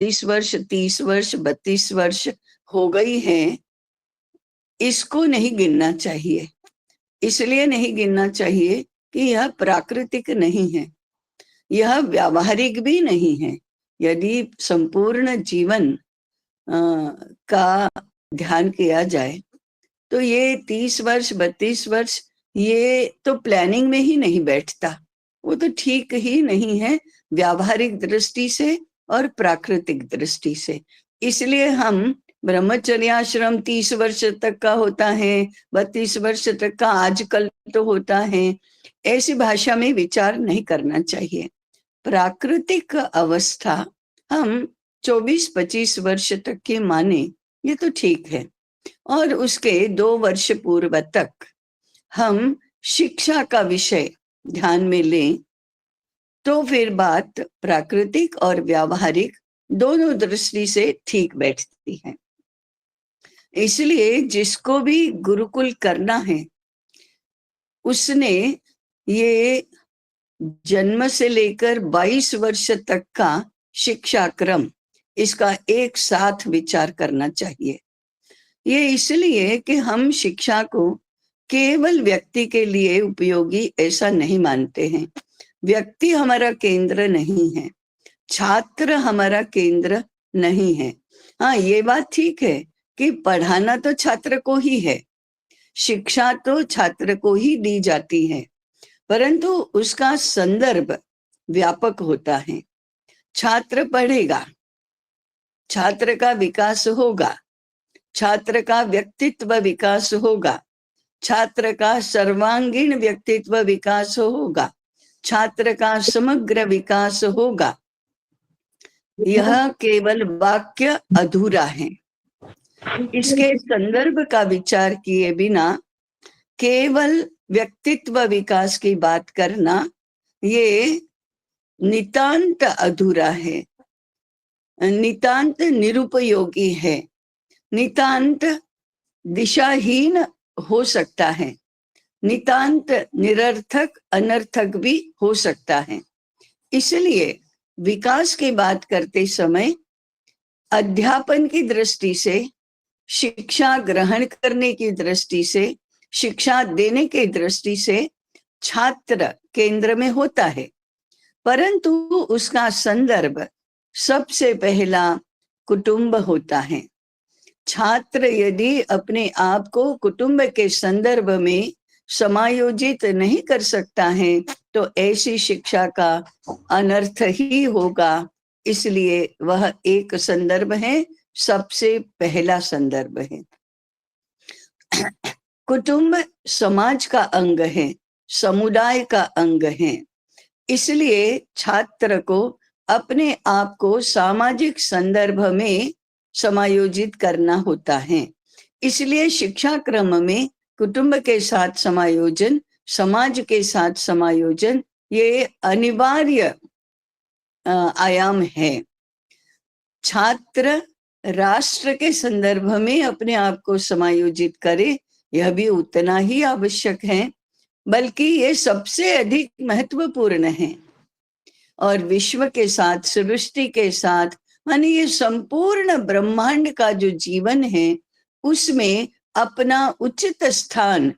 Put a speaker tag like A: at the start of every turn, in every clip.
A: वर्ष 30 वर्ष 32 वर्ष हो गई हैं, इसको नहीं गिनना चाहिए। इसलिए नहीं गिनना चाहिए कि यह प्राकृतिक नहीं है, यह व्यावहारिक भी नहीं है। यदि संपूर्ण जीवन का ध्यान किया जाए तो ये 30 वर्ष 32 वर्ष ये तो प्लानिंग में ही नहीं बैठता, वो तो ठीक ही नहीं है व्यावहारिक दृष्टि से और प्राकृतिक दृष्टि से। इसलिए हम ब्रह्मचर्याश्रम 30 वर्ष तक का होता है, 32 वर्ष तक का आजकल तो होता है, ऐसी भाषा में विचार नहीं करना चाहिए। प्राकृतिक अवस्था हम 24-25 वर्ष तक की माने, ये तो ठीक है। और उसके 2 वर्ष पूर्व तक हम शिक्षा का विषय ध्यान में लें तो फिर बात प्राकृतिक और व्यावहारिक दोनों दृष्टि से ठीक बैठती है। इसलिए जिसको भी गुरुकुल करना है उसने ये जन्म से लेकर 22 वर्ष तक का शिक्षा क्रम, इसका एक साथ विचार करना चाहिए। ये इसलिए कि हम शिक्षा को केवल व्यक्ति के लिए उपयोगी ऐसा नहीं मानते हैं। व्यक्ति हमारा केंद्र नहीं है, छात्र हमारा केंद्र नहीं है। हाँ, ये बात ठीक है कि पढ़ाना तो छात्र को ही है, शिक्षा तो छात्र को ही दी जाती है, परंतु उसका संदर्भ व्यापक होता है। छात्र पढ़ेगा, छात्र का विकास होगा, छात्र का व्यक्तित्व विकास होगा, छात्र का सर्वांगीण व्यक्तित्व विकास होगा, छात्र का समग्र विकास होगा। यह केवल वाक्य अधूरा है। इसके संदर्भ का विचार किए बिना केवल व्यक्तित्व विकास की बात करना ये नितांत अधूरा है, नितांत निरुपयोगी है, नितांत दिशाहीन हो सकता है, नितांत निरर्थक अनर्थक भी हो सकता है। इसलिए विकास की बात करते समय अध्यापन की दृष्टि से, शिक्षा ग्रहण करने की दृष्टि से, शिक्षा देने की दृष्टि से छात्र केंद्र में होता है, परंतु उसका संदर्भ सबसे पहला कुटुंब होता है। छात्र यदि अपने आप को कुटुंब के संदर्भ में समायोजित नहीं कर सकता है तो ऐसी शिक्षा का अनर्थ ही होगा। इसलिए वह एक संदर्भ है, सबसे पहला संदर्भ है। कुटुंब समाज का अंग है, समुदाय का अंग है। इसलिए छात्र को अपने आप को सामाजिक संदर्भ में समायोजित करना होता है। इसलिए शिक्षा क्रम में कुटुंब के साथ समायोजन, समाज के साथ समायोजन, ये अनिवार्य आयाम है। छात्र राष्ट्र के संदर्भ में अपने आप को समायोजित करे, यह भी उतना ही आवश्यक है, बल्कि ये सबसे अधिक महत्वपूर्ण है। और विश्व के साथ, सृष्टि के साथ, माने ये संपूर्ण ब्रह्मांड का जो जीवन है उसमें अपना उचित स्थान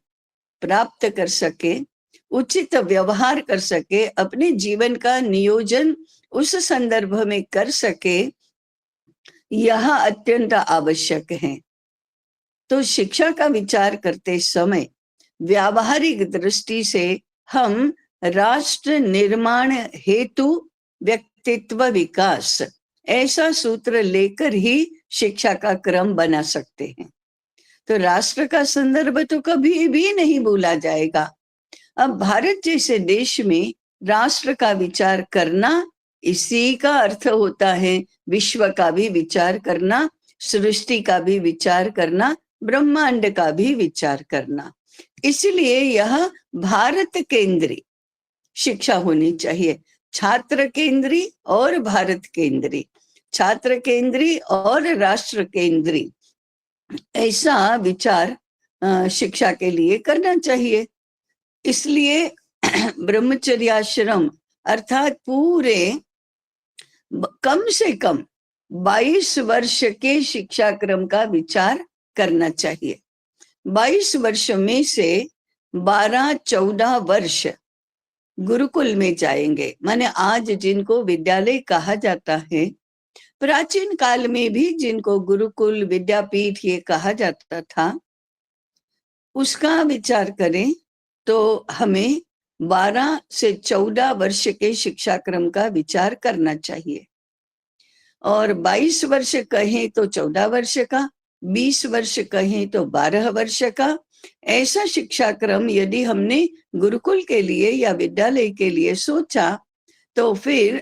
A: प्राप्त कर सके, उचित व्यवहार कर सके, अपने जीवन का नियोजन उस संदर्भ में कर सके, यह अत्यंत आवश्यक है। तो शिक्षा का विचार करते समय व्यावहारिक दृष्टि से हम राष्ट्र निर्माण हेतु व्यक्तित्व विकास, ऐसा सूत्र लेकर ही शिक्षा का क्रम बना सकते हैं। तो राष्ट्र का संदर्भ तो कभी भी नहीं भूला जाएगा। अब भारत जैसे देश में राष्ट्र का विचार करना, इसी का अर्थ होता है विश्व का भी विचार करना, सृष्टि का भी विचार करना, ब्रह्मांड का भी विचार करना। इसलिए यह भारत केंद्री शिक्षा होनी चाहिए, छात्र केंद्री और भारत केंद्री, छात्र केंद्री और राष्ट्र केंद्री, ऐसा विचार शिक्षा के लिए करना चाहिए। इसलिए ब्रह्मचर्याश्रम अर्थात पूरे कम से कम 22 वर्ष के शिक्षा क्रम का विचार करना चाहिए। 22 वर्ष में से 12-14 वर्ष गुरुकुल में जाएंगे। माने आज जिनको विद्यालय कहा जाता है, प्राचीन काल में भी जिनको गुरुकुल विद्यापीठ ये कहा जाता था, उसका विचार करें तो हमें 12 से 14 वर्ष के शिक्षा क्रम का विचार करना चाहिए। और 22 वर्ष कहें तो 14 वर्ष का, 20 वर्ष कहें तो 12 वर्ष का, ऐसा शिक्षा क्रम यदि हमने गुरुकुल के लिए या विद्यालय के लिए सोचा तो फिर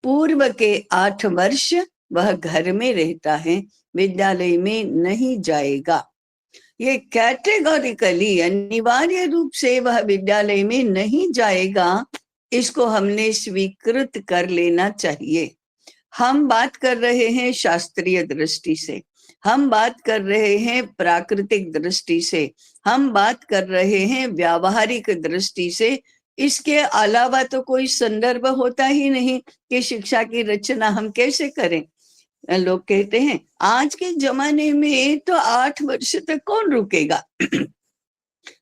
A: पूर्व के 8 वर्ष वह घर में रहता है, विद्यालय में नहीं जाएगा। ये कैटेगोरिकली अनिवार्य रूप से वह विद्यालय में नहीं जाएगा, इसको हमने स्वीकृत कर लेना चाहिए। हम बात कर रहे हैं शास्त्रीय दृष्टि से, हम बात कर रहे हैं प्राकृतिक दृष्टि से, हम बात कर रहे हैं व्यावहारिक दृष्टि से। इसके अलावा तो कोई संदर्भ होता ही नहीं कि शिक्षा की रचना हम कैसे करें। लोग कहते हैं आज के जमाने में तो 8 वर्ष तक कौन रुकेगा।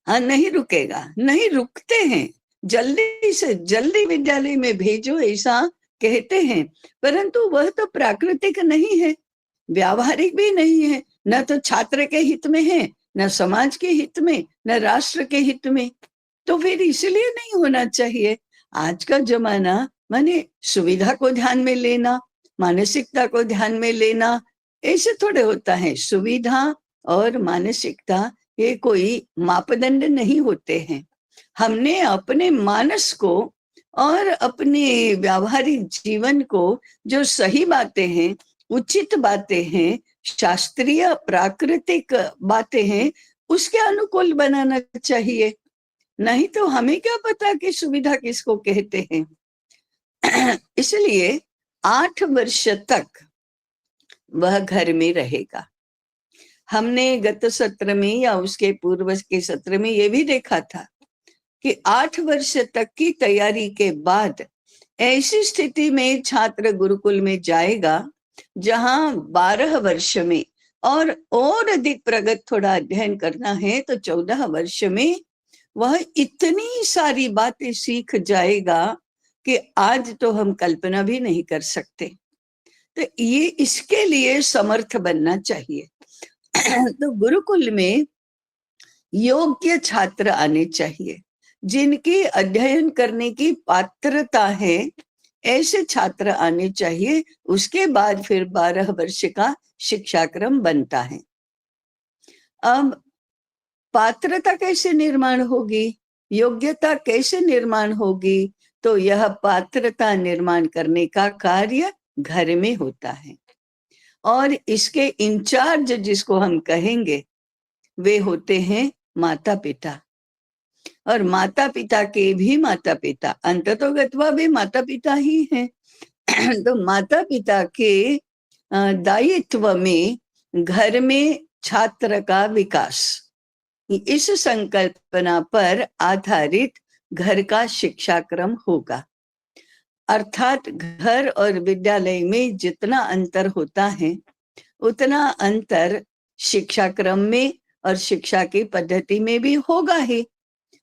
A: हाँ, नहीं रुकेगा, नहीं रुकते हैं, जल्दी से जल्दी विद्यालय में भेजो ऐसा कहते हैं, परंतु वह तो प्राकृतिक नहीं है, व्यावहारिक भी नहीं है, न तो छात्र के हित में है, न समाज के हित में, न राष्ट्र के हित में। तो फिर इसलिए नहीं होना चाहिए। आज का जमाना माने सुविधा को ध्यान में लेना, मानसिकता को ध्यान में लेना, ऐसे थोड़े होता है। सुविधा और मानसिकता ये कोई मापदंड नहीं होते हैं। हमने अपने मानस को और अपने व्यावहारिक जीवन को जो सही बातें हैं, उचित बातें हैं, शास्त्रीय प्राकृतिक बातें हैं, उसके अनुकूल बनाना चाहिए। नहीं तो हमें क्या पता कि सुविधा किसको कहते हैं। इसलिए 8 वर्ष तक वह घर में रहेगा। हमने गत सत्र में या उसके पूर्व के सत्र में ये भी देखा था कि 8 वर्ष तक की तैयारी के बाद ऐसी स्थिति में छात्र गुरुकुल में जाएगा जहां 12 वर्ष में और अधिक प्रगत थोड़ा अध्ययन करना है तो 14 वर्ष में वह इतनी सारी बातें सीख जाएगा कि आज तो हम कल्पना भी नहीं कर सकते। तो ये इसके लिए समर्थ बनना चाहिए। तो गुरुकुल में योग्य छात्र आने चाहिए, जिनकी अध्ययन करने की पात्रता है, ऐसे छात्र आने चाहिए। उसके बाद फिर 12 वर्ष का शिक्षा क्रम बनता है। अब पात्रता कैसे निर्माण होगी, योग्यता कैसे निर्माण होगी? तो यह पात्रता निर्माण करने का कार्य घर में होता है और इसके इंचार्ज जिसको हम कहेंगे वे होते हैं माता पिता। और माता पिता के भी माता पिता अंततोगत्वा भी माता पिता ही हैं। तो माता पिता के दायित्व में घर में छात्र का विकास, इस संकल्पना पर आधारित घर का शिक्षा क्रम होगा। अर्थात घर और विद्यालय में जितना अंतर होता है उतना अंतर शिक्षा क्रम में और शिक्षा की पद्धति में भी होगा ही।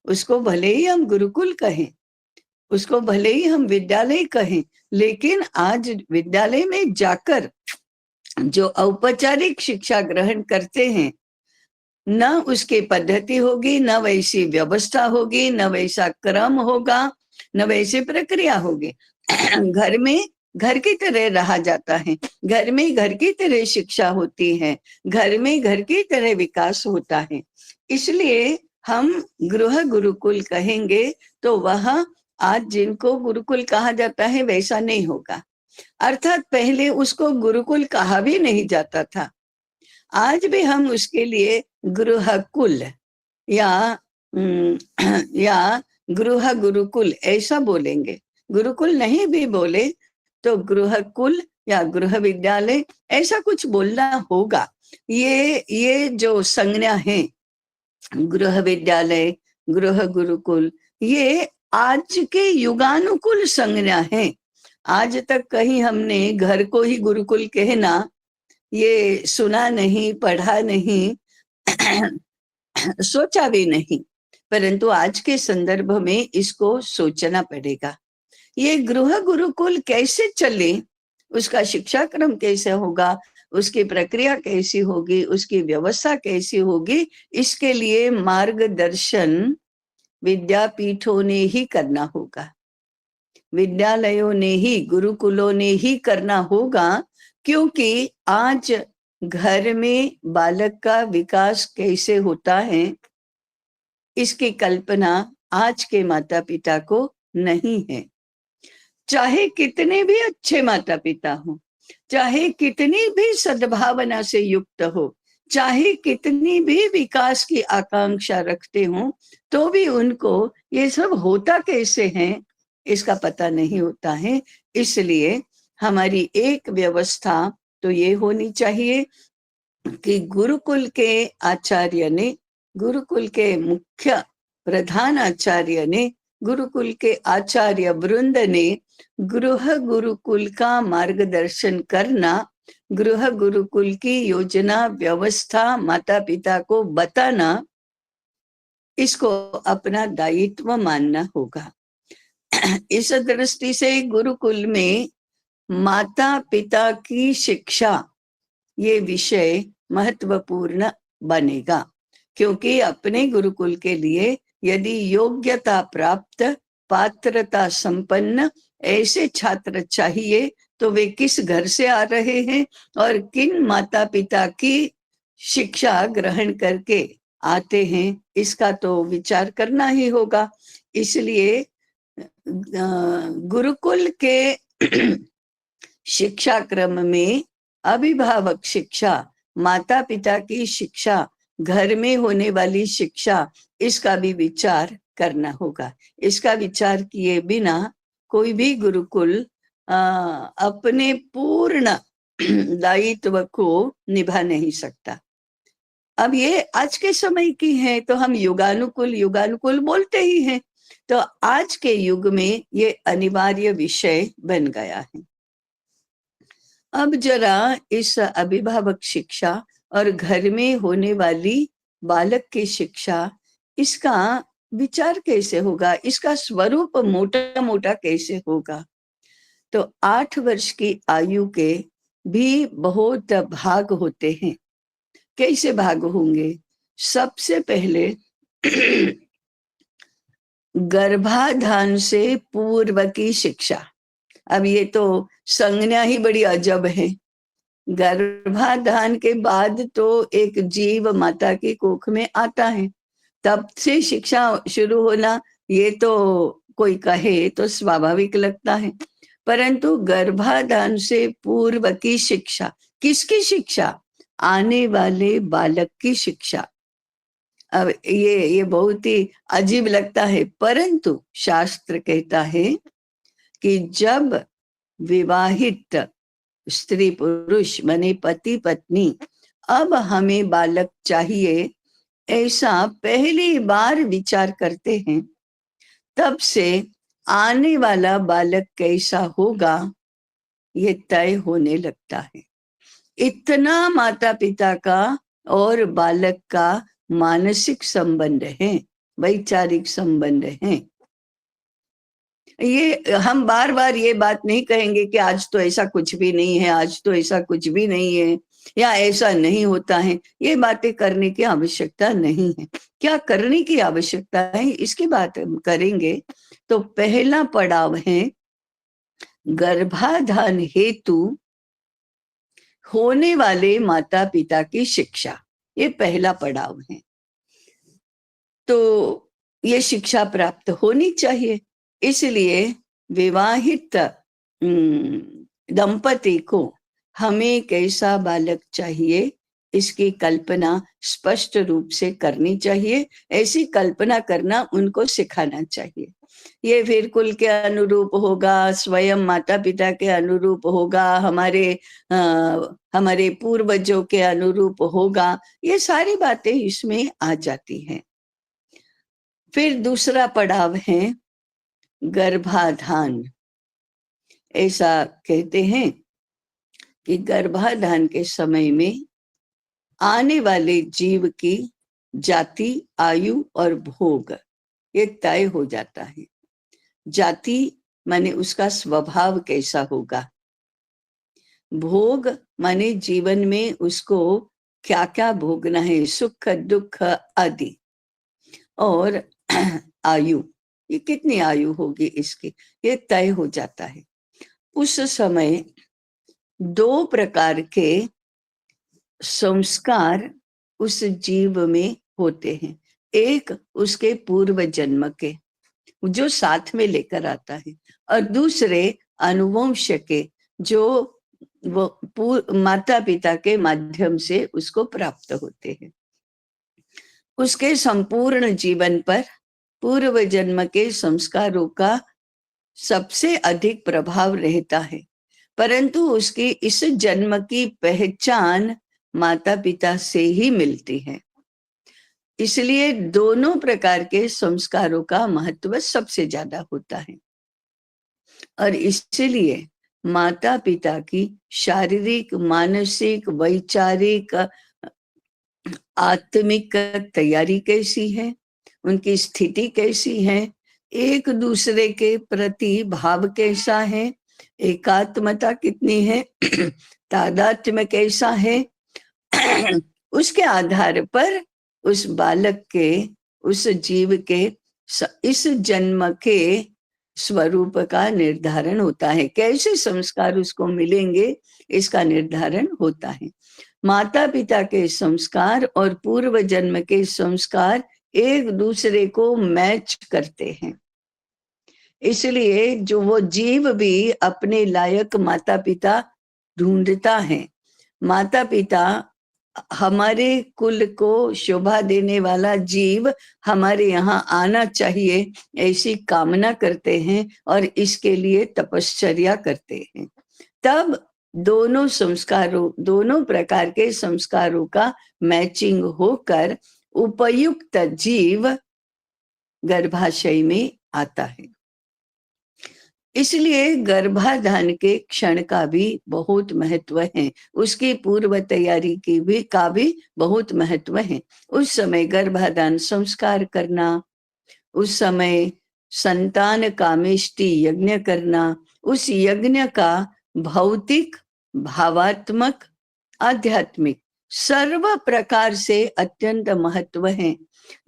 A: उसको भले ही हम गुरुकुल कहें, उसको भले ही हम विद्यालय कहें, लेकिन आज विद्यालय में जाकर जो औपचारिक शिक्षा ग्रहण करते हैं, न उसकी पद्धति होगी, न वैसी व्यवस्था होगी, न वैसा क्रम होगा, न वैसी प्रक्रिया होगी। घर में घर की तरह रहा जाता है, घर में घर की तरह शिक्षा होती है, घर में घर की तरह विकास होता है। इसलिए हम गृह गुरुकुल कहेंगे तो वह आज जिनको गुरुकुल कहा जाता है वैसा नहीं होगा। अर्थात पहले उसको गुरुकुल कहा भी नहीं जाता था। आज भी हम उसके लिए गृहकुल या गृह गुरुकुल ऐसा बोलेंगे। गुरुकुल नहीं भी बोले तो गृहकुल या गृह विद्यालय ऐसा कुछ बोलना होगा। ये जो संज्ञा है गृह विद्यालय, गृह गुरुकुल, ये आज के युगानुकूल संज्ञा है। आज तक कहीं हमने घर को ही गुरुकुल कहना ये सुना नहीं, पढ़ा नहीं, सोचा भी नहीं। परंतु आज के संदर्भ में इसको सोचना पड़ेगा। ये गृह गुरुकुल कैसे चले, उसका शिक्षा क्रम कैसे होगा, उसकी प्रक्रिया कैसी होगी, उसकी व्यवस्था कैसी होगी, इसके लिए मार्गदर्शन विद्यापीठों ने ही करना होगा, विद्यालयों ने ही, गुरुकुलों ने ही करना होगा। क्योंकि आज घर में बालक का विकास कैसे होता है, इसकी कल्पना आज के माता पिता को नहीं है। चाहे कितने भी अच्छे माता पिता हो, चाहे कितनी भी सद्भावना से युक्त हो, चाहे कितनी भी विकास की आकांक्षा रखते हो, तो भी उनको ये सब होता कैसे है इसका पता नहीं होता है। इसलिए हमारी एक व्यवस्था तो ये होनी चाहिए कि गुरुकुल के आचार्य ने, गुरुकुल के मुख्य प्रधान आचार्य ने, गुरुकुल के आचार्य वृंद ने गृह गुरुकुल का मार्गदर्शन करना, गृह गुरुकुल की योजना व्यवस्था माता पिता को बताना, इसको अपना दायित्व मानना होगा। इस दृष्टि से गुरुकुल में माता पिता की शिक्षा ये विषय महत्वपूर्ण बनेगा। क्योंकि अपने गुरुकुल के लिए यदि योग्यता प्राप्त, पात्रता संपन्न ऐसे छात्र चाहिए तो वे किस घर से आ रहे हैं और किन माता पिता की शिक्षा ग्रहण करके आते हैं, इसका तो विचार करना ही होगा। इसलिए गुरुकुल के शिक्षा क्रम में अभिभावक शिक्षा, माता पिता की शिक्षा, घर में होने वाली शिक्षा, इसका भी विचार करना होगा। इसका विचार किए बिना कोई भी गुरुकुल अपने पूर्ण दायित्व को निभा नहीं सकता। अब ये आज के समय की है तो हम युगानुकूल युगानुकूल बोलते ही हैं, तो आज के युग में ये अनिवार्य विषय बन गया है। अब जरा इस अभिभावक शिक्षा और घर में होने वाली बालक की शिक्षा, इसका विचार कैसे होगा, इसका स्वरूप मोटा मोटा कैसे होगा। तो 8 वर्ष की आयु के भी बहुत भाग होते हैं। कैसे भाग होंगे? सबसे पहले गर्भाधान से पूर्व की शिक्षा। अब ये तो संज्ञा ही बड़ी अजब है। गर्भाधान के बाद तो एक जीव माता की कोख में आता है, तब से शिक्षा शुरू होना ये तो कोई कहे तो स्वाभाविक लगता है। परंतु गर्भाधान से पूर्व की शिक्षा, किसकी शिक्षा? आने वाले बालक की शिक्षा। अब ये बहुत ही अजीब लगता है, परंतु शास्त्र कहता है कि जब विवाहित स्त्री पुरुष माने पति पत्नी अब हमें बालक चाहिए ऐसा पहली बार विचार करते हैं, तब से आने वाला बालक कैसा होगा ये तय होने लगता है। इतना माता पिता का और बालक का मानसिक संबंध है, वैचारिक संबंध है। ये हम बार बार ये बात नहीं कहेंगे कि आज तो ऐसा कुछ भी नहीं है, आज तो ऐसा कुछ भी नहीं है, या ऐसा नहीं होता है। ये बातें करने की आवश्यकता नहीं है। क्या करने की आवश्यकता है इसकी बात हम करेंगे। तो पहला पड़ाव है गर्भाधान हेतु होने वाले माता पिता की शिक्षा। ये पहला पड़ाव है। तो ये शिक्षा प्राप्त होनी चाहिए। इसलिए विवाहित दंपति को हमें कैसा बालक चाहिए इसकी कल्पना स्पष्ट रूप से करनी चाहिए। ऐसी कल्पना करना उनको सिखाना चाहिए। ये फिर कुल के अनुरूप होगा, स्वयं माता पिता के अनुरूप होगा, हमारे पूर्वजों के अनुरूप होगा, ये सारी बातें इसमें आ जाती हैं। फिर दूसरा पड़ाव है गर्भाधान। ऐसा कहते हैं कि गर्भाधान के समय में आने वाले जीव की जाति, आयु और भोग ये तय हो जाता है। जाति माने उसका स्वभाव कैसा होगा, भोग माने जीवन में उसको क्या क्या भोगना है, सुख दुख आदि, और आयु, ये कितनी आयु होगी इसकी, ये तय हो जाता है। उस समय दो प्रकार के संस्कार उस जीव में होते हैं। एक उसके पूर्व जन्म के जो साथ में लेकर आता है, और दूसरे अनुवंश के जो वो माता पिता के माध्यम से उसको प्राप्त होते हैं। उसके संपूर्ण जीवन पर पूर्व जन्म के संस्कारों का सबसे अधिक प्रभाव रहता है, परंतु उसकी इस जन्म की पहचान माता पिता से ही मिलती है। इसलिए दोनों प्रकार के संस्कारों का महत्व सबसे ज्यादा होता है, और इसलिए माता पिता की शारीरिक, मानसिक, वैचारिक, आत्मिक तैयारी कैसी है, उनकी स्थिति कैसी है, एक दूसरे के प्रति भाव कैसा है, एकात्मता कितनी है, तादात्म्य कैसा है, उसके आधार पर उस बालक के, उस जीव के इस जन्म के स्वरूप का निर्धारण होता है। कैसे संस्कार उसको मिलेंगे इसका निर्धारण होता है। माता पिता के संस्कार और पूर्व जन्म के संस्कार एक दूसरे को मैच करते हैं, इसलिए जो वो जीव भी अपने लायक माता पिता ढूंढता है। माता पिता हमारे कुल को शोभा देने वाला जीव हमारे यहाँ आना चाहिए ऐसी कामना करते हैं और इसके लिए तपश्चर्या करते हैं। तब दोनों संस्कारों, दोनों प्रकार के संस्कारों का मैचिंग होकर उपयुक्त जीव गर्भाशय में आता है। इसलिए गर्भाधान के क्षण का भी बहुत महत्व है, उसकी पूर्व तैयारी का भी बहुत महत्व है। उस समय गर्भाधान संस्कार करना, उस समय संतान कामेष्टि यज्ञ करना, उस यज्ञ का भौतिक, भावात्मक, आध्यात्मिक सर्व प्रकार से अत्यंत महत्व है।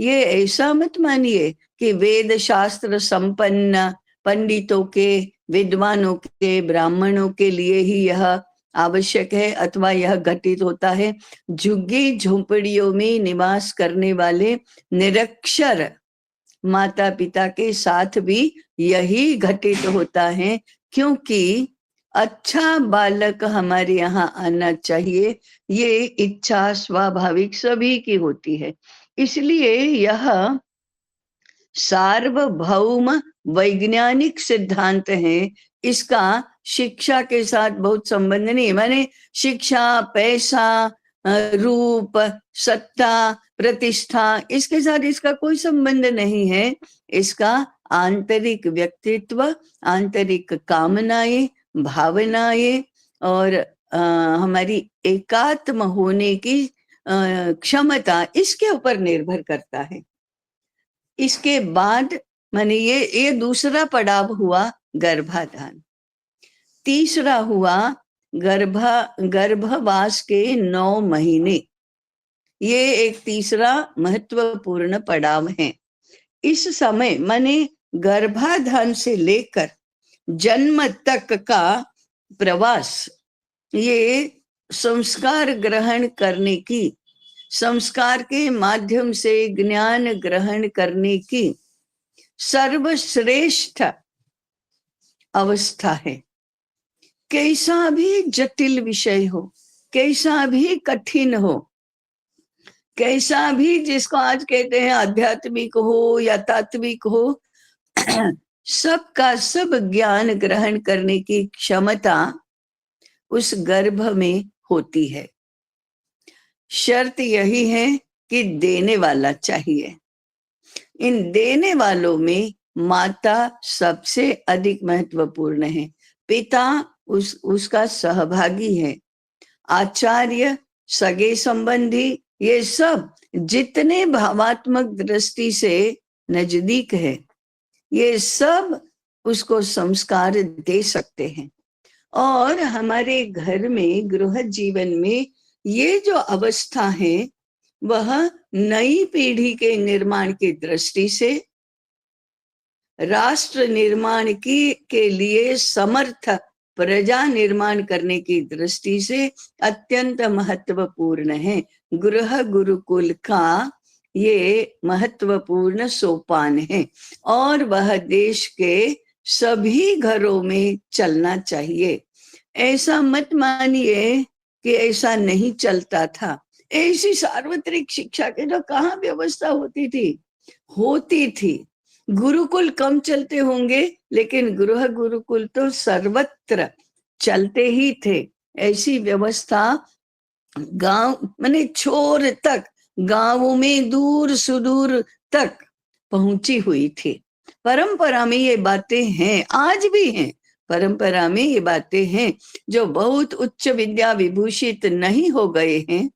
A: ये ऐसा मत मानिए कि वेद शास्त्र संपन्न पंडितों के, विद्वानों के, ब्राह्मणों के लिए ही यह आवश्यक है अथवा यह घटित होता है। झुग्गी झोपड़ियों में निवास करने वाले निरक्षर माता पिता के साथ भी यही घटित होता है, क्योंकि अच्छा बालक हमारे यहाँ आना चाहिए, ये इच्छा स्वाभाविक सभी की होती है। इसलिए यह सार्वभौम वैज्ञानिक सिद्धांत है, इसका शिक्षा के साथ बहुत संबंध नहीं है। माने शिक्षा, पैसा, रूप, सत्ता, प्रतिष्ठा, इसके साथ इसका कोई संबंध नहीं है। इसका आंतरिक व्यक्तित्व, आंतरिक कामनाएं, भावनाएं और हमारी एकात्म होने की क्षमता, इसके ऊपर निर्भर करता है। इसके बाद माने ये दूसरा पड़ाव हुआ गर्भाधान। तीसरा हुआ गर्भवास के 9 महीने, ये एक तीसरा महत्वपूर्ण पड़ाव है। इस समय माने गर्भाधान से लेकर जन्म तक का प्रवास, ये संस्कार ग्रहण करने की, संस्कार के माध्यम से ज्ञान ग्रहण करने की सर्वश्रेष्ठ अवस्था है। कैसा भी जटिल विषय हो, कैसा भी कठिन हो, कैसा भी जिसको आज कहते हैं आध्यात्मिक हो या तात्विक हो, सबका सब ज्ञान ग्रहण करने की क्षमता उस गर्भ में होती है। शर्त यही है कि देने वाला चाहिए। इन देने वालों में माता सबसे अधिक महत्वपूर्ण है। पिता उसका सहभागी है, आचार्य, सगे संबंधी, ये सब जितने भावात्मक दृष्टि से नजदीक है, ये सब उसको संस्कार दे सकते हैं। और हमारे घर में, गृह जीवन में ये जो अवस्था है, वह नई पीढ़ी के निर्माण की दृष्टि से, राष्ट्र निर्माण के लिए समर्थ प्रजा निर्माण करने की दृष्टि से अत्यंत महत्वपूर्ण है। गृह गुरुकुल का ये महत्वपूर्ण सोपान है और वह देश के सभी घरों में चलना चाहिए। ऐसा मत मानिए कि ऐसा नहीं चलता था। ऐसी सार्वत्रिक शिक्षा की तो कहाँ व्यवस्था होती थी। गुरुकुल कम चलते होंगे, लेकिन गृह गुरुकुल तो सर्वत्र चलते ही थे। ऐसी व्यवस्था गांव माने छोर तक, गांवों में दूर सुदूर तक पहुंची हुई थी। परंपरा में ये बातें हैं, आज भी हैं। परंपरा में ये बातें हैं। जो बहुत उच्च विद्या विभूषित नहीं हो गए हैं,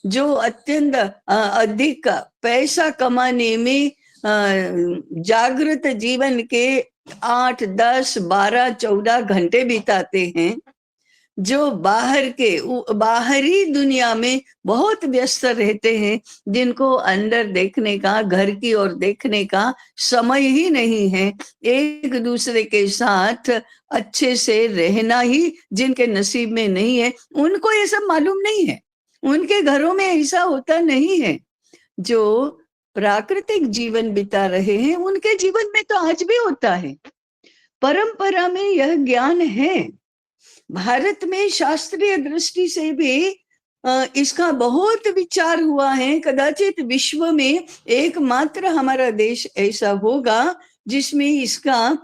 A: जो अत्यंत अधिक पैसा कमाने में जागृत जीवन के 8, 10, 12, 14 घंटे बिताते हैं, जो बाहरी दुनिया में बहुत व्यस्त रहते हैं, जिनको अंदर देखने का, घर की ओर देखने का समय ही नहीं है, एक दूसरे के साथ अच्छे से रहना ही जिनके नसीब में नहीं है, उनको ये सब मालूम नहीं है। उनके घरों में ऐसा होता नहीं है। जो प्राकृतिक जीवन बिता रहे हैं, उनके जीवन में तो आज भी होता है। परंपरा में यह ज्ञान है। भारत में शास्त्रीय दृष्टि से भी इसका बहुत विचार हुआ है। कदाचित विश्व में एकमात्र हमारा देश ऐसा होगा जिसमें इसका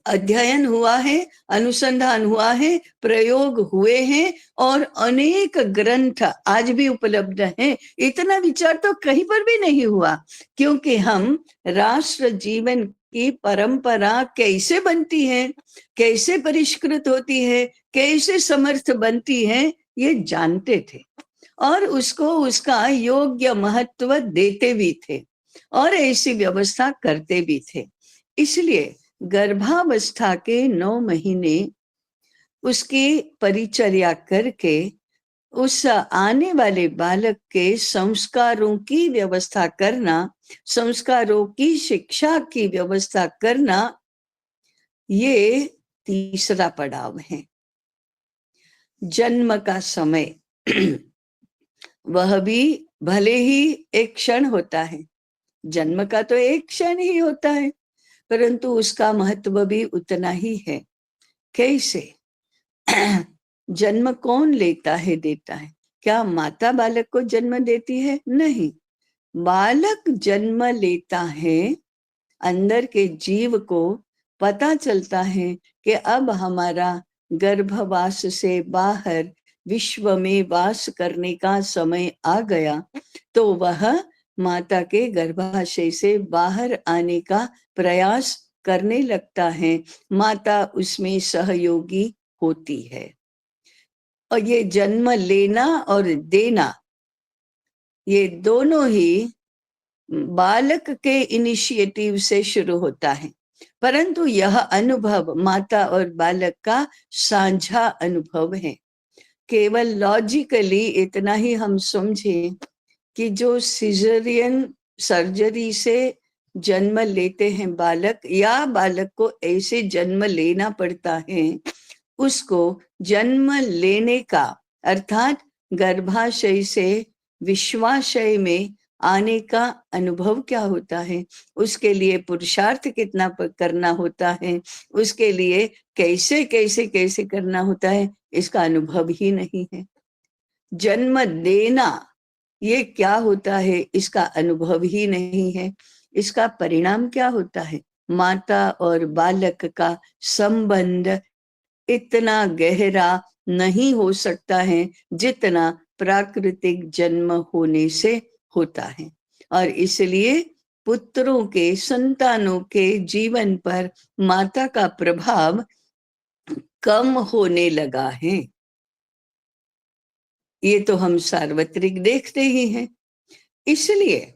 A: अध्ययन हुआ है, अनुसंधान हुआ है, प्रयोग हुए हैं और अनेक ग्रंथ आज भी उपलब्ध हैं। इतना विचार तो कहीं पर भी नहीं हुआ, क्योंकि हम राष्ट्र जीवन की परंपरा कैसे बनती है, कैसे परिष्कृत होती है, कैसे समर्थ बनती है, ये जानते थे और उसको उसका योग्य महत्व देते भी थे और ऐसी व्यवस्था करते भी थे। इसलिए गर्भावस्था के 9 महीने उसकी परिचर्या करके उस आने वाले बालक के संस्कारों की व्यवस्था करना, संस्कारों की शिक्षा की व्यवस्था करना, ये तीसरा पड़ाव है। जन्म का समय वह भी भले ही एक क्षण होता है, जन्म का तो एक क्षण ही होता है, परंतु उसका महत्व भी उतना ही है। कैसे? जन्म कौन लेता है, देता है? क्या माता बालक को जन्म देती है? नहीं, बालक जन्म लेता है। अंदर के जीव को पता चलता है कि अब हमारा गर्भवास से बाहर विश्व में वास करने का समय आ गया, तो वह माता के गर्भाशय से बाहर आने का प्रयास करने लगता है। माता उसमें सहयोगी होती है और ये जन्म लेना और देना, ये दोनों ही बालक के इनिशिएटिव से शुरू होता है, परंतु यह अनुभव माता और बालक का साझा अनुभव है। केवल लॉजिकली इतना ही हम समझें कि जो सिजेरियन सर्जरी से जन्म लेते हैं बालक, या बालक को ऐसे जन्म लेना पड़ता है, उसको जन्म लेने का अर्थात गर्भाशय से विश्वाशय में आने का अनुभव क्या होता है, उसके लिए पुरुषार्थ कितना करना होता है, उसके लिए कैसे कैसे कैसे करना होता है, इसका अनुभव ही नहीं है। जन्म देना ये क्या होता है, इसका अनुभव ही नहीं है। इसका परिणाम क्या होता है? माता और बालक का संबंध इतना गहरा नहीं हो सकता है जितना प्राकृतिक जन्म होने से होता है। और इसलिए पुत्रों के, संतानों के जीवन पर माता का प्रभाव कम होने लगा है। ये तो हम सार्वत्रिक देखते ही हैं। इसलिए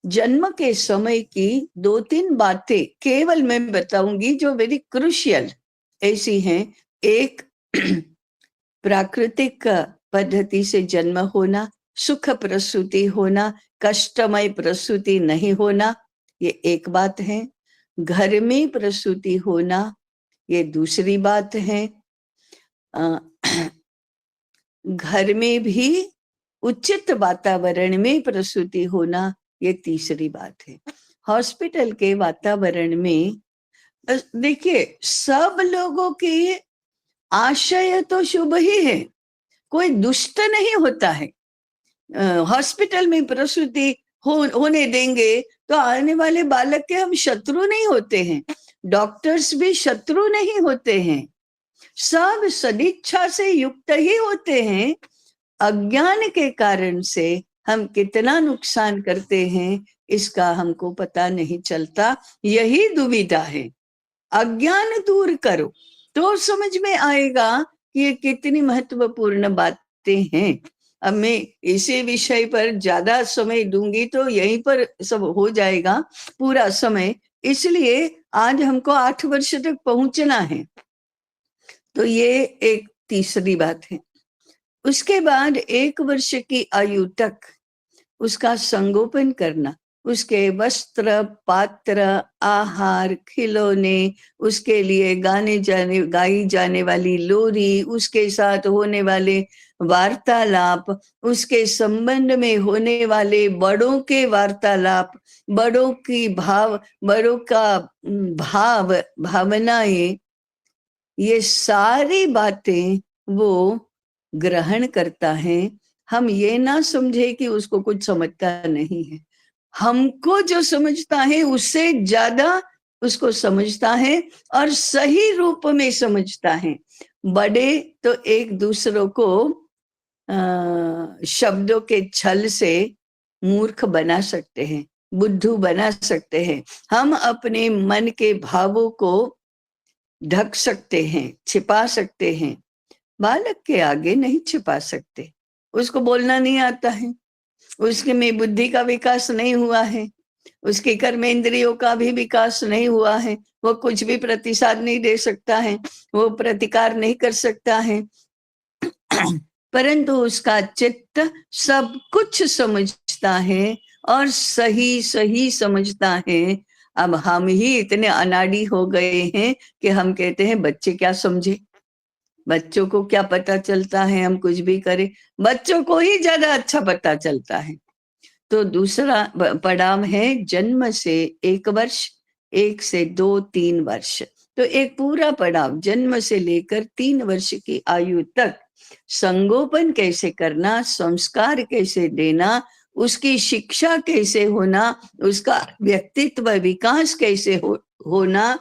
A: जन्म के समय की 2-3 बातें केवल मैं बताऊंगी जो वेरी क्रुशियल ऐसी हैं। एक, प्राकृतिक पद्धति से जन्म होना, सुख प्रसूति होना, कष्टमय प्रसूति नहीं होना, ये एक बात है। घर में प्रसूति होना, ये दूसरी बात है। घर में भी उचित वातावरण में प्रसूति होना, ये तीसरी बात है। हॉस्पिटल के वातावरण में देखिए, सब लोगों के आशय तो शुभ ही है, कोई दुष्ट नहीं होता है। हॉस्पिटल में प्रसूति होने देंगे तो आने वाले बालक के हम शत्रु नहीं होते हैं, डॉक्टर्स भी शत्रु नहीं होते हैं, सब सदिच्छा से युक्त ही होते हैं। अज्ञान के कारण से हम कितना नुकसान करते हैं इसका हमको पता नहीं चलता, यही दुविधा है। अज्ञान दूर करो तो समझ में आएगा कि ये कितनी महत्वपूर्ण बातें हैं। अब मैं इसी विषय पर ज्यादा समय दूंगी तो यहीं पर सब हो जाएगा पूरा समय, इसलिए आज हमको 8 वर्ष तक पहुंचना है। तो ये एक तीसरी बात है। उसके बाद 1 वर्ष की आयु तक उसका संगोपन करना, उसके वस्त्र, पात्र, आहार, खिलौने, उसके लिए गाई जाने वाली लोरी, उसके साथ होने वाले वार्तालाप, उसके संबंध में होने वाले बड़ों के वार्तालाप, बड़ों का भावनाएं, ये सारी बातें वो ग्रहण करता है। हम ये ना समझे कि उसको कुछ समझता नहीं है, हमको जो समझता है उससे ज्यादा उसको समझता है और सही रूप में समझता है। बड़े तो एक दूसरों को शब्दों के छल से मूर्ख बना सकते हैं, बुद्धू बना सकते हैं। हम अपने मन के भावों को ढक सकते हैं, छिपा सकते हैं, बालक के आगे नहीं छिपा सकते। उसको बोलना नहीं आता है, उसके में बुद्धि का विकास नहीं हुआ है, उसके कर्मेंद्रियों का भी विकास नहीं हुआ है, वो कुछ भी प्रतिसाद नहीं दे सकता है, वो प्रतिकार नहीं कर सकता है, परंतु उसका चित्त सब कुछ समझता है और सही सही समझता है। अब हम ही इतने अनाड़ी हो गए हैं कि हम कहते हैं बच्चे क्या समझे, बच्चों को क्या पता चलता है, हम कुछ भी करें, बच्चों को ही ज्यादा अच्छा पता चलता है। तो दूसरा पड़ाव है जन्म से 1 वर्ष, 1 से 2-3 वर्ष, तो एक पूरा पड़ाव जन्म से लेकर 3 वर्ष की आयु तक संगोपन कैसे करना, संस्कार कैसे देना, उसकी शिक्षा कैसे होना, उसका व्यक्तित्व विकास कैसे होना,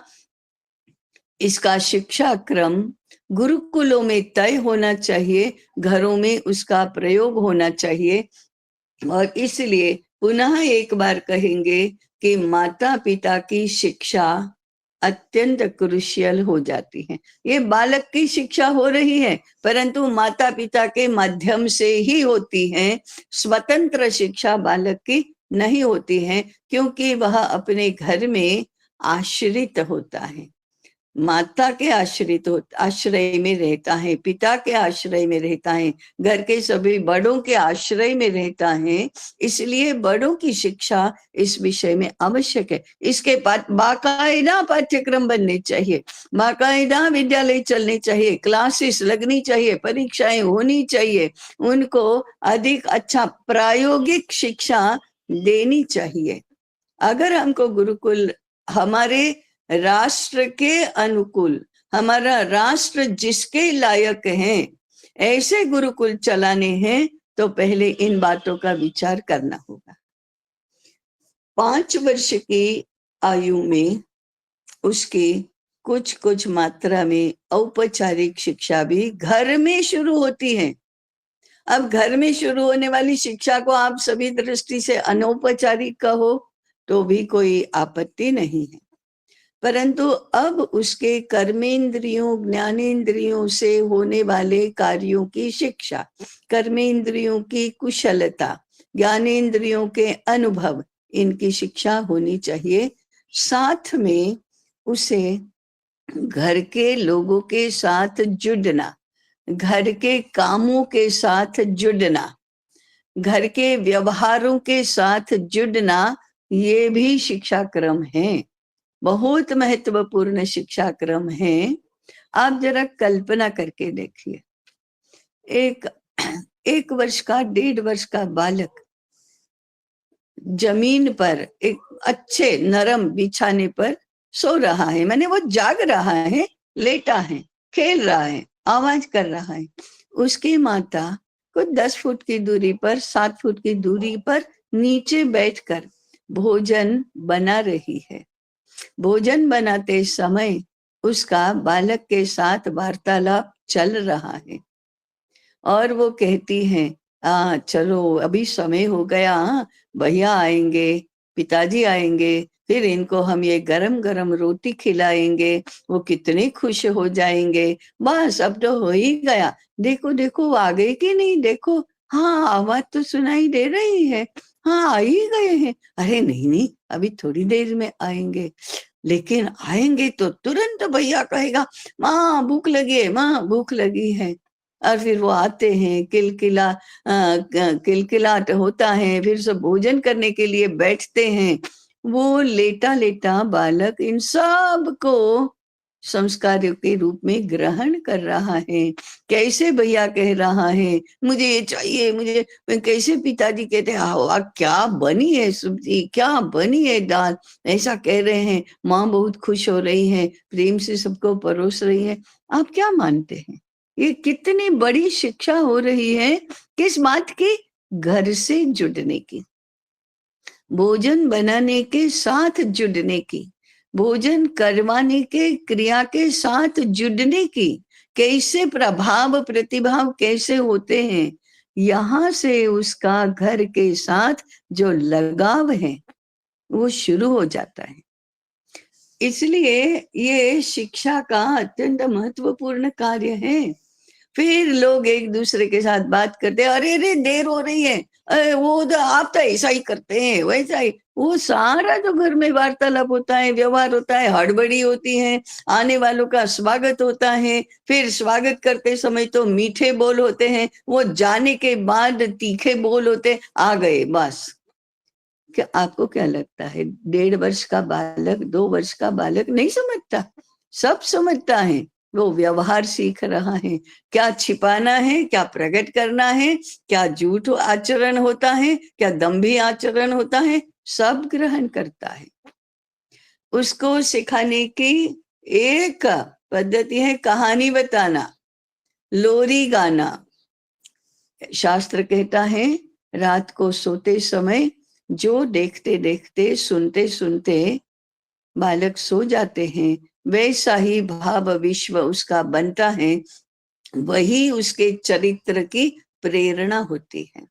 A: इसका शिक्षा क्रम गुरुकुलों में तय होना चाहिए, घरों में उसका प्रयोग होना चाहिए। और इसलिए पुनः एक बार कहेंगे कि माता पिता की शिक्षा अत्यंत क्रुशियल हो जाती है। ये बालक की शिक्षा हो रही है परंतु माता पिता के माध्यम से ही होती है, स्वतंत्र शिक्षा बालक की नहीं होती है, क्योंकि वह अपने घर में आश्रित होता है, माता के आश्रय में रहता है, पिता के आश्रय में रहता है, घर के सभी बड़ों के आश्रय में रहता है। इसलिए बड़ों की शिक्षा इस विषय में आवश्यक है। इसके बाद बाकायदा पाठ्यक्रम बनने चाहिए, बाकायदा विद्यालय चलने चाहिए, क्लासेस लगनी चाहिए, परीक्षाएं होनी चाहिए, उनको अधिक अच्छा प्रायोगिक शिक्षा देनी चाहिए। अगर हमको गुरुकुल हमारे राष्ट्र के अनुकूल, हमारा राष्ट्र जिसके लायक है, ऐसे गुरुकुल चलाने हैं तो पहले इन बातों का विचार करना होगा। 5 वर्ष की आयु में उसकी कुछ मात्रा में औपचारिक शिक्षा भी घर में शुरू होती है। अब घर में शुरू होने वाली शिक्षा को आप सभी दृष्टि से अनौपचारिक कहो तो भी कोई आपत्ति नहीं है, परंतु अब उसके कर्मेंद्रियों ज्ञानेंद्रियों से होने वाले कार्यों की शिक्षा, कर्मेंद्रियों की कुशलता, ज्ञानेंद्रियों के अनुभव, इनकी शिक्षा होनी चाहिए। साथ में उसे घर के लोगों के साथ जुड़ना, घर के कामों के साथ जुड़ना, घर के व्यवहारों के साथ जुड़ना, ये भी शिक्षा क्रम है, बहुत महत्वपूर्ण शिक्षा क्रम है। आप जरा कल्पना करके देखिए, एक 1 वर्ष का 1.5 वर्ष का बालक जमीन पर एक अच्छे नरम बिछाने पर सो रहा है, मैंने वो जाग रहा है, लेटा है, खेल रहा है, आवाज कर रहा है। उसकी माता कुछ 10 फुट की दूरी पर, 7 फुट की दूरी पर नीचे बैठकर भोजन बना रही है। भोजन बनाते समय उसका बालक के साथ वार्तालाप चल रहा है और वो कहती है, चलो अभी समय हो गया, भैया आएंगे, पिताजी आएंगे, फिर इनको हम ये गरम गरम रोटी खिलाएंगे, वो कितने खुश हो जाएंगे। बस अब तो हो ही गया, देखो देखो वो आ गए कि नहीं, देखो, हाँ आवाज तो सुनाई दे रही है, हाँ आ ही गए हैं। अरे नहीं नहीं, अभी थोड़ी देर में आएंगे, लेकिन आएंगे तो तुरंत भैया कहेगा, माँ भूख लगी है, माँ भूख लगी है। और फिर वो आते हैं, किलकिलाट होता है, फिर सब भोजन करने के लिए बैठते हैं। वो लेटा लेटा बालक इन सब को संस्कारों के रूप में ग्रहण कर रहा है। कैसे भैया कह रहा है मुझे ये चाहिए, मुझे, कैसे पिताजी कहते हैं, वाह क्या बनी है सब्जी, क्या बनी है दाल, ऐसा कह रहे हैं। माँ बहुत खुश हो रही है, प्रेम से सबको परोस रही है। आप क्या मानते हैं, ये कितनी बड़ी शिक्षा हो रही है? किस बात की? घर से जुड़ने की, भोजन बनाने के साथ जुड़ने की, भोजन करवाने के क्रिया के साथ जुड़ने की, कैसे प्रभाव प्रतिभाव कैसे होते हैं, यहां से उसका घर के साथ जो लगाव है वो शुरू हो जाता है। इसलिए ये शिक्षा का अत्यंत महत्वपूर्ण कार्य है। फिर लोग एक दूसरे के साथ बात करते हैं, अरे अरे देर हो रही है, अरे वो तो आप तो ऐसा ही करते हैं, वैसा ही, वो सारा जो घर में वार्तालाप होता है, व्यवहार होता है, हड़बड़ी होती है, आने वालों का स्वागत होता है, फिर स्वागत करते समय तो मीठे बोल होते हैं, वो जाने के बाद तीखे बोल होते, आ गए बस। क्या आपको क्या लगता है 1.5 वर्ष का बालक, 2 वर्ष का बालक नहीं समझता? सब समझता है। वो व्यवहार सीख रहा है, क्या छिपाना है, क्या प्रकट करना है, क्या झूठ आचरण होता है, क्या दंभी आचरण होता है, सब ग्रहण करता है। उसको सिखाने की एक पद्धति है कहानी बताना, लोरी गाना। शास्त्र कहता है रात को सोते समय जो देखते देखते सुनते सुनते बालक सो जाते हैं, वैसा ही भाव विश्व उसका बनता है, वही उसके चरित्र की प्रेरणा होती है।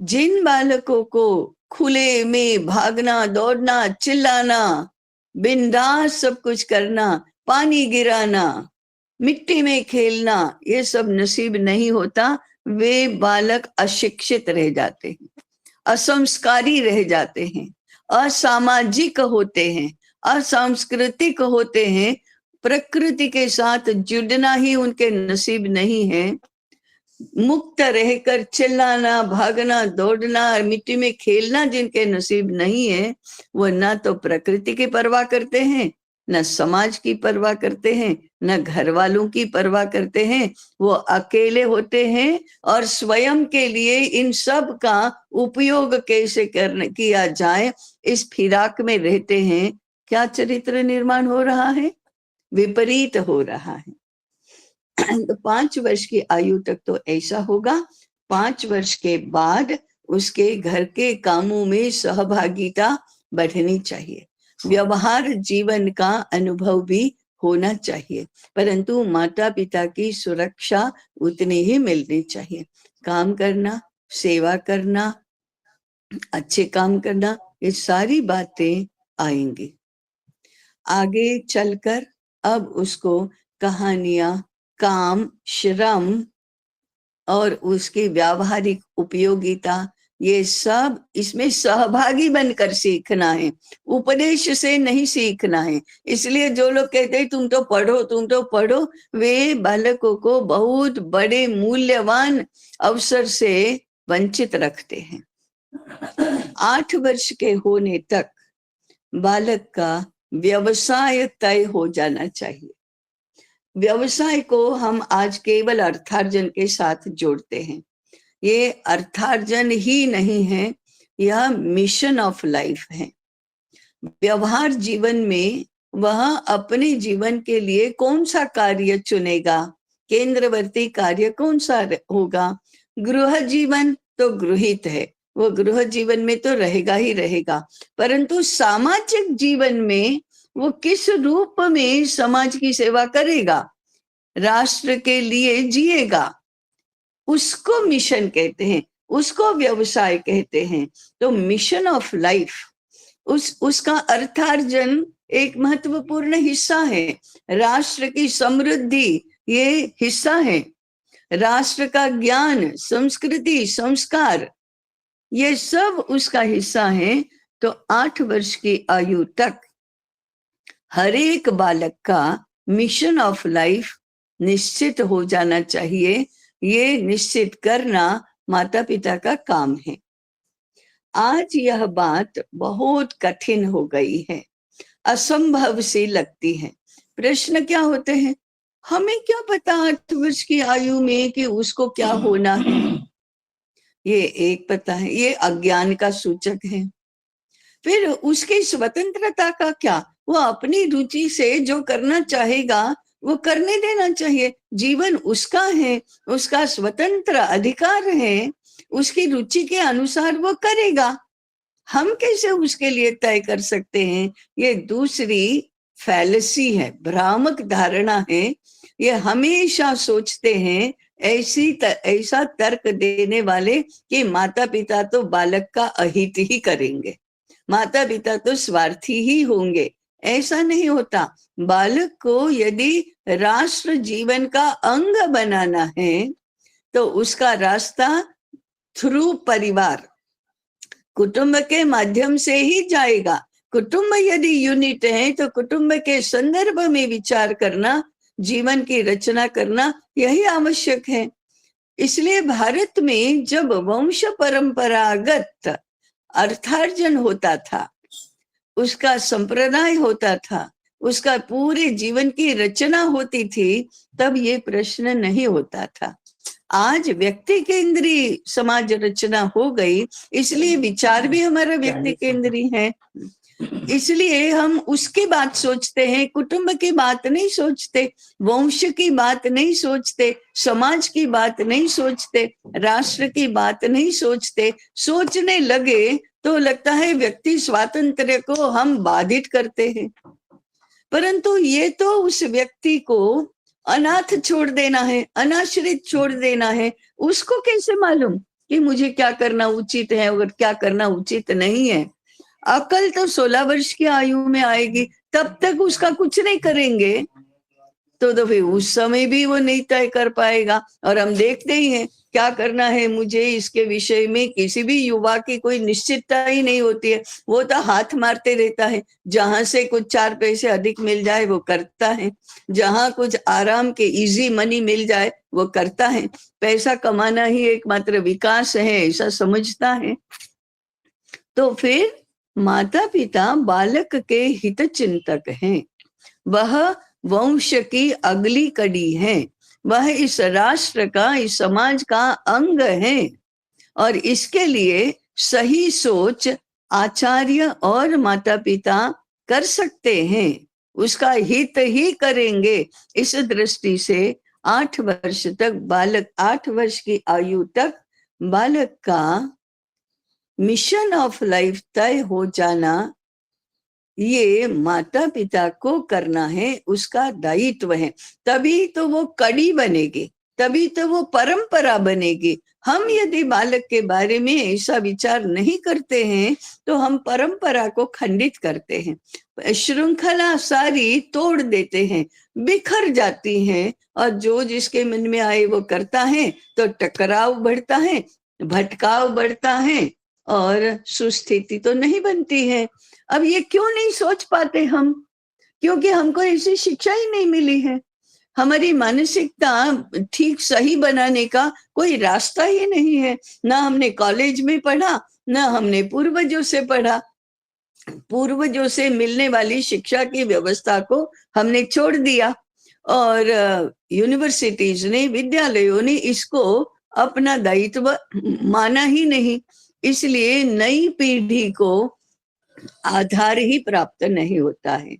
A: जिन बालकों को खुले में भागना, दौड़ना, चिल्लाना, बिंदास सब कुछ करना, पानी गिराना, मिट्टी में खेलना, ये सब नसीब नहीं होता, वे बालक अशिक्षित रह जाते हैं, असंस्कारी रह जाते हैं, असामाजिक होते हैं, असांस्कृतिक होते हैं, प्रकृति के साथ जुड़ना ही उनके नसीब नहीं है। मुक्त रहकर चिल्लाना, भागना, दौड़ना, मिट्टी में खेलना जिनके नसीब नहीं है, वो ना तो प्रकृति की परवाह करते हैं, न समाज की परवाह करते हैं, न घर वालों की परवाह करते हैं। वो अकेले होते हैं और स्वयं के लिए इन सब का उपयोग कैसे किया जाए, इस फिराक में रहते हैं। क्या चरित्र निर्माण हो रहा है? विपरीत हो रहा है। तो 5 वर्ष की आयु तक तो ऐसा होगा। 5 वर्ष के बाद उसके घर के कामों में सहभागिता बढ़नी चाहिए, व्यवहार जीवन का अनुभव भी होना चाहिए, परंतु माता पिता की सुरक्षा उतनी ही मिलनी चाहिए। काम करना, सेवा करना, अच्छे काम करना, ये सारी बातें आएंगी। आगे चलकर अब उसको कहानियां, काम, श्रम और उसकी व्यावहारिक उपयोगिता, ये सब इसमें सहभागी बनकर सीखना है, उपदेश से नहीं सीखना है। इसलिए जो लोग कहते हैं तुम तो पढ़ो, तुम तो पढ़ो, वे बालकों को बहुत बड़े मूल्यवान अवसर से वंचित रखते हैं। 8 वर्ष के होने तक बालक का व्यवसाय तय हो जाना चाहिए। व्यवसाय को हम आज केवल अर्थार्जन के साथ जोड़ते हैं। ये अर्थार्जन ही नहीं है, यह मिशन ऑफ लाइफ है। व्यवहार जीवन में वह अपने जीवन के लिए कौन सा कार्य चुनेगा, केंद्रवर्ती कार्य कौन सा होगा। गृह जीवन तो गृहित है, वो गृह जीवन में तो रहेगा ही रहेगा, परंतु सामाजिक जीवन में वो किस रूप में समाज की सेवा करेगा, राष्ट्र के लिए जिएगा, उसको मिशन कहते हैं, उसको व्यवसाय कहते हैं। तो मिशन ऑफ लाइफ, उसका अर्थार्जन एक महत्वपूर्ण हिस्सा है। राष्ट्र की समृद्धि ये हिस्सा है। राष्ट्र का ज्ञान, संस्कृति, संस्कार, ये सब उसका हिस्सा है। तो 8 वर्ष की आयु तक हर एक बालक का मिशन ऑफ लाइफ निश्चित हो जाना चाहिए। ये निश्चित करना माता पिता का काम है। आज यह बात बहुत कठिन हो गई है, असंभव सी लगती है। प्रश्न क्या होते हैं, हमें क्या पता 8 वर्ष की आयु में कि उसको क्या होना है। ये एक पता है, ये अज्ञान का सूचक है। फिर उसकी स्वतंत्रता का क्या, वो अपनी रुचि से जो करना चाहेगा वो करने देना चाहिए। जीवन उसका है, उसका स्वतंत्र अधिकार है, उसकी रुचि के अनुसार वो करेगा। हम कैसे उसके लिए तय कर सकते हैं। ये दूसरी फैलेसी है, भ्रामक धारणा है। ये हमेशा सोचते हैं ऐसा तर्क देने वाले कि माता पिता तो बालक का अहित ही करेंगे, माता पिता तो स्वार्थी ही होंगे। ऐसा नहीं होता। बालक को यदि राष्ट्र जीवन का अंग बनाना है तो उसका रास्ता थ्रू परिवार, कुटुंब के माध्यम से ही जाएगा। कुटुंब यदि यूनिट है तो कुटुंब के संदर्भ में विचार करना, जीवन की रचना करना, यही आवश्यक है। इसलिए भारत में जब वंश परंपरागत अर्थार्जन होता था, उसका संप्रदाय होता था, उसका पूरे जीवन की रचना होती थी, तब ये प्रश्न नहीं होता था। आज व्यक्ति केंद्रीय समाज रचना हो गई, इसलिए विचार भी हमारा व्यक्ति केंद्रीय है। इसलिए हम उसकी बात सोचते हैं, कुटुंब की बात नहीं सोचते, वंश की बात नहीं सोचते, समाज की बात नहीं सोचते, राष्ट्र की बात नहीं सोचते। सोचने लगे तो लगता है व्यक्ति स्वातंत्र्य को हम बाधित करते हैं, परंतु ये तो उस व्यक्ति को अनाथ छोड़ देना है, अनाश्रित छोड़ देना है। उसको कैसे मालूम कि मुझे क्या करना उचित है और क्या करना उचित नहीं है। अकल तो 16 वर्ष की आयु में आएगी, तब तक उसका कुछ नहीं करेंगे तो फिर उस समय भी वो नहीं तय कर पाएगा। और हम देखते ही हैं क्या करना है मुझे, इसके विषय में किसी भी युवा की कोई निश्चितता ही नहीं होती है। वो तो हाथ मारते रहता है, जहां से कुछ 4 पैसे अधिक मिल जाए वो करता है, जहां कुछ आराम के इजी मनी मिल जाए वो करता है। पैसा कमाना ही एकमात्र विकास है, ऐसा समझता है। तो फिर माता पिता बालक के हित चिंतक हैं, वह वंश की अगली कड़ी है, वह इस राष्ट्र का, इस समाज का अंग है। और इसके लिए सही सोच आचार्य और माता पिता कर सकते हैं, उसका हित ही करेंगे। इस दृष्टि से 8 वर्ष तक बालक, 8 वर्ष की आयु तक बालक का मिशन ऑफ लाइफ तय हो जाना, ये माता पिता को करना है, उसका दायित्व है। तभी तो वो कड़ी बनेगी, तभी तो वो परंपरा बनेगी। हम यदि बालक के बारे में ऐसा विचार नहीं करते हैं तो हम परंपरा को खंडित करते हैं। श्रृंखला सारी तोड़ देते हैं, बिखर जाती हैं, और जो जिसके मन में आए वो करता है, तो टकराव बढ़ता है, भटकाव बढ़ता है, और सुस्थिति तो नहीं बनती है। अब ये क्यों नहीं सोच पाते हम? क्योंकि हमको ऐसी शिक्षा ही नहीं मिली है। हमारी मानसिकता ठीक सही बनाने का कोई रास्ता ही नहीं है। ना हमने कॉलेज में पढ़ा, ना हमने पूर्वजों से पढ़ा। पूर्वजों से मिलने वाली शिक्षा की व्यवस्था को हमने छोड़ दिया, और यूनिवर्सिटीज ने, विद्यालयों ने इसको अपना दायित्व माना ही नहीं। इसलिए नई पीढ़ी को आधार ही प्राप्त नहीं होता है।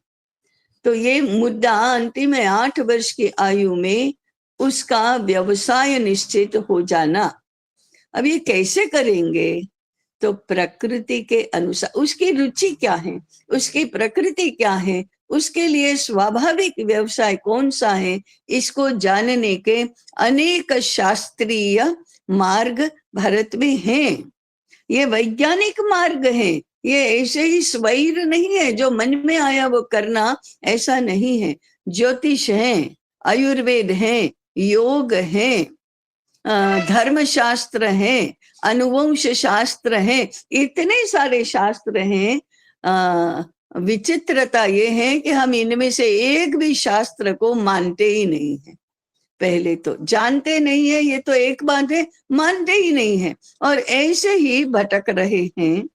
A: तो ये मुद्दा अंतिम 8 वर्ष की आयु में उसका व्यवसाय निश्चित हो जाना। अब ये कैसे करेंगे? तो प्रकृति के अनुसार, उसकी रुचि क्या है, उसकी प्रकृति क्या है, उसके लिए स्वाभाविक व्यवसाय कौन सा है, इसको जानने के अनेक शास्त्रीय मार्ग भारत में हैं। ये वैज्ञानिक मार्ग है, ये ऐसे ही स्वैर नहीं है जो मन में आया वो करना, ऐसा नहीं है। ज्योतिष है, आयुर्वेद है, योग है, धर्मशास्त्र है, अनुवंश शास्त्र है, इतने सारे शास्त्र हैं। विचित्रता ये है कि हम इनमें से एक भी शास्त्र को मानते ही नहीं है। पहले तो जानते नहीं है, ये तो एक बात है, मानते ही नहीं है, और ऐसे ही भटक रहे हैं।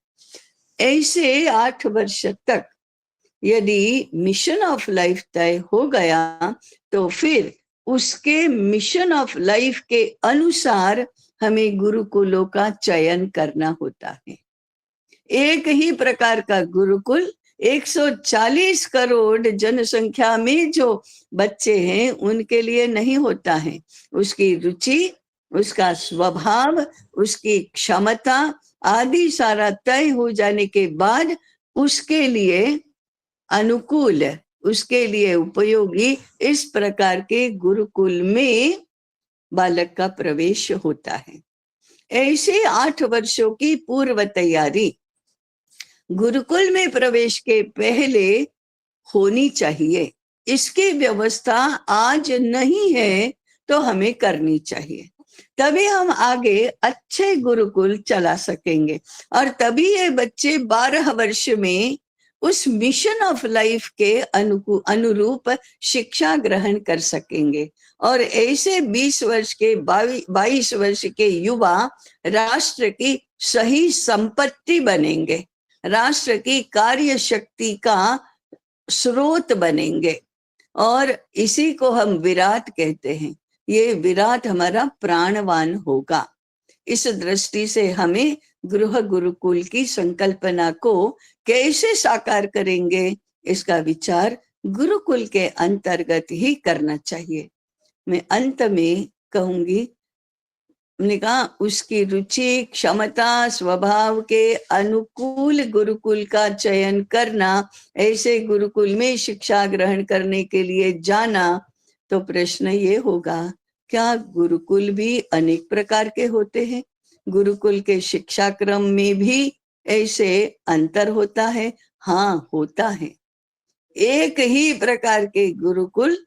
A: ऐसे 8 वर्ष तक यदि मिशन ऑफ लाइफ तय हो गया, तो फिर उसके मिशन ऑफ लाइफ के अनुसार हमें गुरुकुलों का चयन करना होता है। एक ही प्रकार का गुरुकुल 140 करोड़ जनसंख्या में जो बच्चे हैं उनके लिए नहीं होता है। उसकी रुचि, उसका स्वभाव, उसकी क्षमता आदि सारा तय हो जाने के बाद उसके लिए अनुकूल, उसके लिए उपयोगी इस प्रकार के गुरुकुल में बालक का प्रवेश होता है। ऐसे 8 वर्षों की पूर्व तैयारी गुरुकुल में प्रवेश के पहले होनी चाहिए। इसकी व्यवस्था आज नहीं है तो हमें करनी चाहिए, तभी हम आगे अच्छे गुरुकुल चला सकेंगे, और तभी ये बच्चे 12 वर्ष में उस मिशन ऑफ लाइफ के अनुरूप शिक्षा ग्रहण कर सकेंगे। और ऐसे 20 वर्ष के 22 वर्ष के युवा राष्ट्र की सही संपत्ति बनेंगे, राष्ट्र की कार्य शक्ति का स्रोत बनेंगे, और इसी को हम विराट कहते हैं। ये विराट हमारा प्राणवान होगा। इस दृष्टि से हमें गृह गुरुकुल की संकल्पना को कैसे साकार करेंगे, इसका विचार गुरुकुल के अंतर्गत ही करना चाहिए। मैं अंत में कहूंगी, हमने कहा उसकी रुचि, क्षमता, स्वभाव के अनुकूल गुरुकुल का चयन करना, ऐसे गुरुकुल में शिक्षा ग्रहण करने के लिए जाना। तो प्रश्न ये होगा, क्या गुरुकुल भी अनेक प्रकार के होते हैं? गुरुकुल के शिक्षा क्रम में भी ऐसे अंतर होता है? हाँ, होता है। एक ही प्रकार के गुरुकुल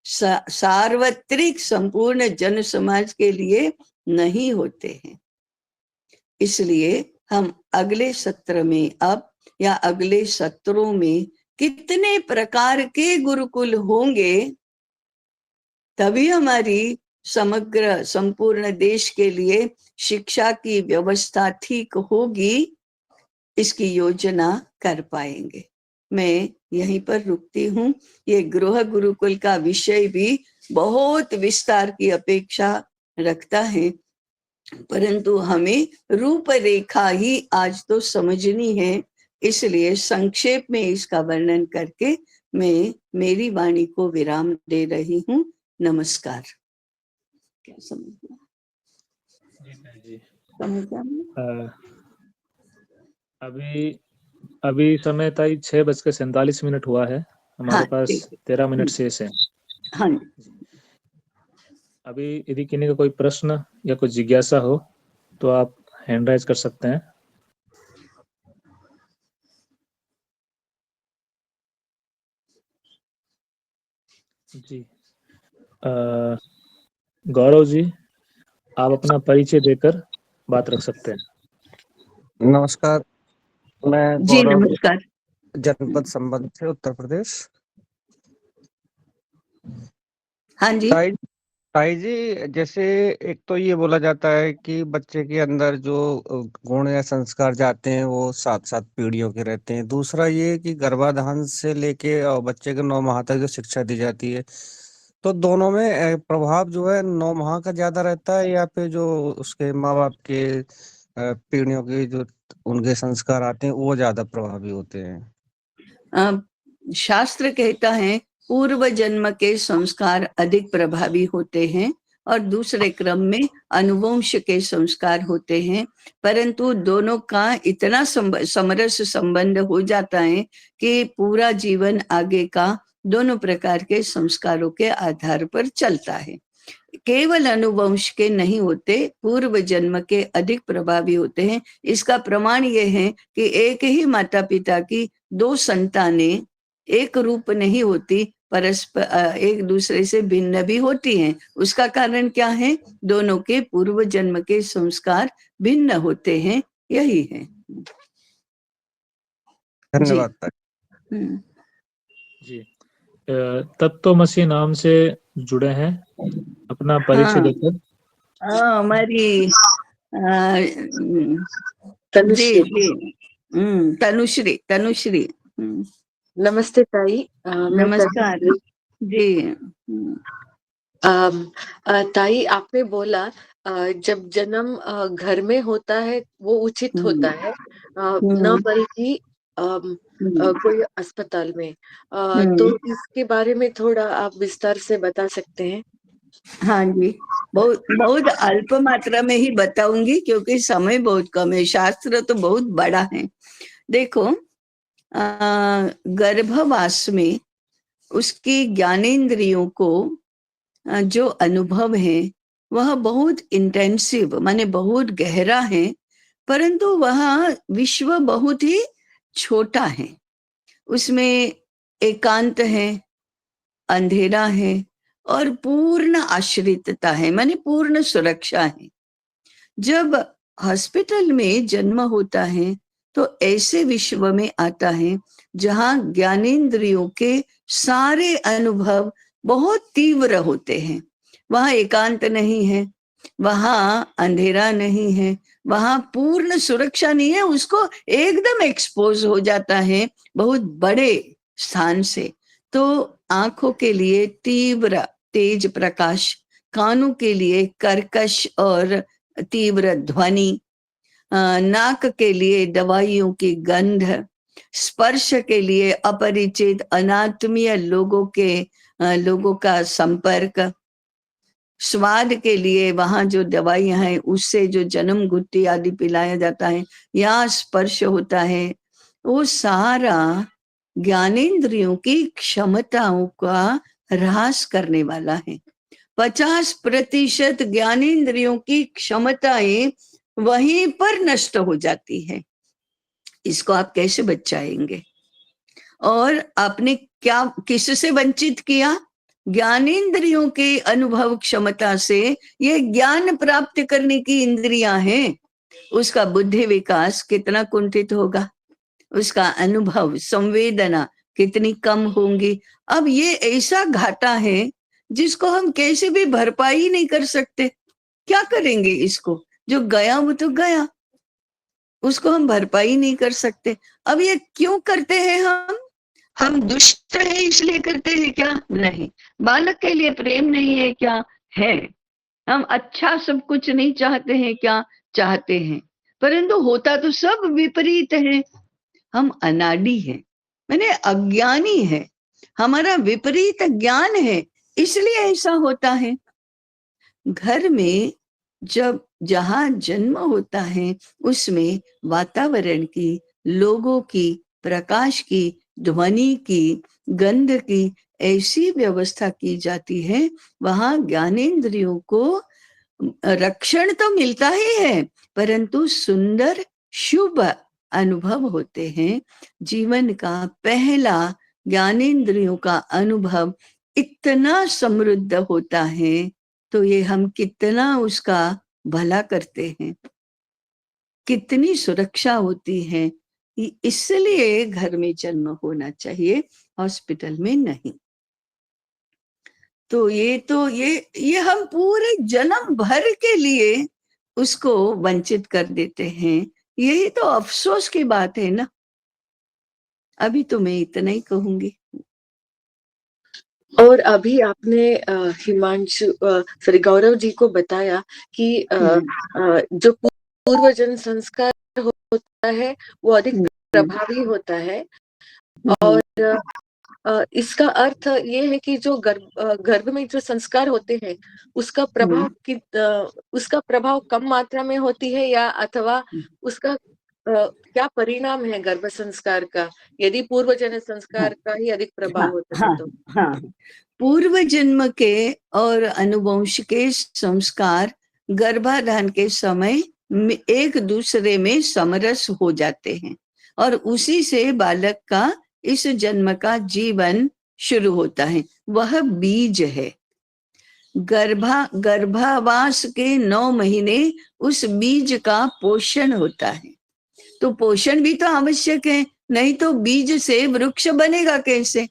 A: सार्वत्रिक संपूर्ण जन समाज के लिए नहीं होते हैं। इसलिए हम अगले सत्र में अब, या अगले सत्रों में कितने प्रकार के गुरुकुल होंगे, तभी हमारी समग्र संपूर्ण देश के लिए शिक्षा की व्यवस्था ठीक होगी, इसकी योजना कर पाएंगे। मैं यहीं पर रुकती हूँ। ये गृह गुरुकुल का विषय भी बहुत विस्तार की अपेक्षा रखता है, परंतु हमें रूपरेखा ही आज तो समझनी है। इसलिए संक्षेप में इसका वर्णन करके मैं मेरी वाणी को विराम दे रही हूँ। नमस्कार। क्या समझना?
B: जी
A: समझा?
B: अभी समय ताई 6:47 हुआ है। हमारे
A: हाँ,
B: पास 13 मिनट शेष है।
A: हाँ।
B: अभी यदि किसी का कोई प्रश्न या कोई जिज्ञासा हो तो आप हैंड राइज कर सकते हैं। जी। गौरव जी, आप अपना परिचय देकर बात रख सकते हैं।
C: नमस्कार, मैं
A: जी
C: गौरव,
A: नमस्कार।
C: जनपद संबंध से, उत्तर प्रदेश।
A: हाँ जी।
C: ताई ताई जी, जैसे एक तो ये बोला जाता है कि बच्चे के अंदर जो गुण या संस्कार जाते हैं वो 7-7 पीढ़ियों के रहते हैं। दूसरा ये कि गर्भाधान से लेके और बच्चे के 9 माह तक जो शिक्षा दी जाती है, तो दोनों में प्रभाव जो है 9 माह का ज्यादा रहता है या फिर जो उसके माँ बाप के पीढ़ियों के जो उनके संस्कार आते हैं वो ज्यादा प्रभावी होते हैं?
A: शास्त्र कहता है पूर्व जन्म के संस्कार अधिक प्रभावी होते हैं और दूसरे क्रम में अनुवंश के संस्कार होते हैं, परंतु दोनों का इतना समरस संबंध हो जाता है कि पूरा जीवन आगे का दोनों प्रकार के संस्कारों के आधार पर चलता है। केवल अनुवंश के नहीं होते, पूर्व जन्म के अधिक प्रभावी होते हैं। इसका प्रमाण ये है कि एक ही माता पिता की 2 संतानें एक रूप नहीं होती, परस्पर एक दूसरे से भिन्न भी होती हैं। उसका कारण क्या है? दोनों के पूर्व जन्म के संस्कार भिन्न होते हैं, यही है। जी।
C: धन्यवाद ताई।
B: जी। तत्वमसी नाम से जुड़े हैं, अपना परिचय
A: हाँ,
B: देकर।
A: हमारी जी
D: तनुश्री।
A: जी तनुश्री तनुश्री।
D: नमस्ते ताई। मैं
A: नमस्कार
D: तनुश्री।
A: जी।
D: ताई, आपने बोला जब जन्म घर में होता है वो उचित होता है, न बल्कि कोई अस्पताल में। तो इसके बारे में थोड़ा आप विस्तार से बता सकते हैं?
A: हाँ जी, बहुत बहुत अल्प मात्रा में ही बताऊंगी क्योंकि समय बहुत कम है। शास्त्र तो बहुत बड़ा है। देखो, गर्भवास में उसकी ज्ञानेंद्रियों को जो अनुभव है वह बहुत इंटेंसिव, माने बहुत गहरा है, परंतु वह विश्व बहुत ही छोटा है। उसमें एकांत है, अंधेरा है और पूर्ण आश्रितता है, माने पूर्ण सुरक्षा है। जब हॉस्पिटल में जन्म होता है तो ऐसे विश्व में आता है जहां ज्ञानेंद्रियों के सारे अनुभव बहुत तीव्र होते हैं। वहां एकांत नहीं है, वहां अंधेरा नहीं है, वहां पूर्ण सुरक्षा नहीं है, उसको एकदम एक्सपोज हो जाता है बहुत बड़े स्थान से। तो आंखों के लिए तीव्र तेज प्रकाश, कानों के लिए कर्कश और तीव्र ध्वनि, नाक के लिए दवाइयों की गंध, स्पर्श के लिए अपरिचित अनात्मीय लोगों का संपर्क, स्वाद के लिए वहां जो दवाइयां हैं उससे जो जन्म गुट्टी आदि पिलाया जाता है या स्पर्श होता है, वो सारा ज्ञानेंद्रियों की क्षमताओं का ह्रास करने वाला है। 50% ज्ञानेंद्रियों की क्षमताएं वहीं पर नष्ट हो जाती है। इसको आप कैसे बचाएंगे? और आपने क्या किससे वंचित किया? ज्ञानेंद्रियों के अनुभव क्षमता से। ये ज्ञान प्राप्त करने की इंद्रियां हैं, उसका बुद्धि विकास कितना कुंठित होगा, उसका अनुभव संवेदना कितनी कम होंगी। अब ये ऐसा घाटा है जिसको हम कैसे भी भरपाई नहीं कर सकते। क्या करेंगे इसको? जो गया वो तो गया, उसको हम भरपाई नहीं कर सकते। अब ये क्यों करते हैं हम दुष्ट है इसलिए करते हैं क्या? नहीं। बालक के लिए प्रेम नहीं है क्या? है। हम अच्छा सब कुछ नहीं चाहते हैं क्या? चाहते हैं, परंतु होता तो सब विपरीत है। हम अनाड़ी हैं, मैंने अज्ञानी है, हमारा विपरीत ज्ञान है, इसलिए ऐसा होता है। घर में जब जहां जन्म होता है उसमें वातावरण की, लोगों की, प्रकाश की, ध्वनि की, गंध की ऐसी व्यवस्था की जाती है, वहां ज्ञानेंद्रियों को रक्षण तो मिलता ही है, परंतु सुंदर शुभ अनुभव होते हैं। जीवन का पहला ज्ञानेंद्रियों का अनुभव इतना समृद्ध होता है, तो ये हम कितना उसका भला करते हैं, कितनी सुरक्षा होती है। इसलिए घर में जन्म होना चाहिए, हॉस्पिटल में नहीं। तो ये हम पूरे जन्म भर के लिए उसको वंचित कर देते हैं। यही तो अफसोस की बात है ना। अभी तो मैं इतना ही कहूंगी।
D: और अभी आपने हिमांशु सॉरी गौरव जी को बताया कि जो पूर्वजन्म संस्कार होता है वो अधिक प्रभावी होता है। और इसका अर्थ ये है कि जो गर्भ में जो संस्कार होते हैं उसका प्रभाव कम मात्रा में होती है, या अथवा उसका क्या परिणाम है गर्भ संस्कार का, यदि पूर्व जन्म संस्कार का ही अधिक प्रभाव होता है तो?
A: हाँ, पूर्व जन्म के और अनुवंश के संस्कार गर्भाधान के समय एक दूसरे में समरस हो जाते हैं और उसी से बालक का इस जन्म का जीवन शुरू होता है। वह बीज है। गर्भावास के 9 महीने उस बीज का पोषण होता है। तो पोषण भी तो आवश्यक है, नहीं तो बीज से वृक्ष बनेगा कैसे?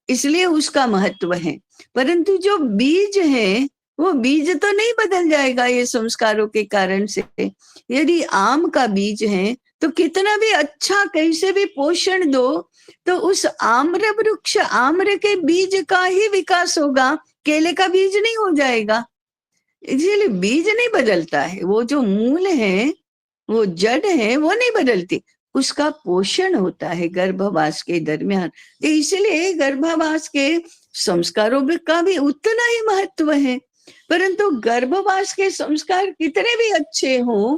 A: इसलिए उसका महत्व है। परंतु जो बीज है वो बीज तो नहीं बदल जाएगा ये संस्कारों के कारण से। यदि आम का बीज है तो कितना भी अच्छा कैसे भी पोषण दो तो उस आम्र वृक्ष आम्र के बीज का ही विकास होगा, केले का बीज नहीं हो जाएगा। इसलिए बीज नहीं बदलता है, वो जो मूल है, वो जड़ है, वो नहीं बदलती, उसका पोषण होता है गर्भवास के दरमियान। इसलिए गर्भवास के संस्कारों का भी उतना ही महत्व है। परंतु गर्भवास के संस्कार कितने भी अच्छे हों,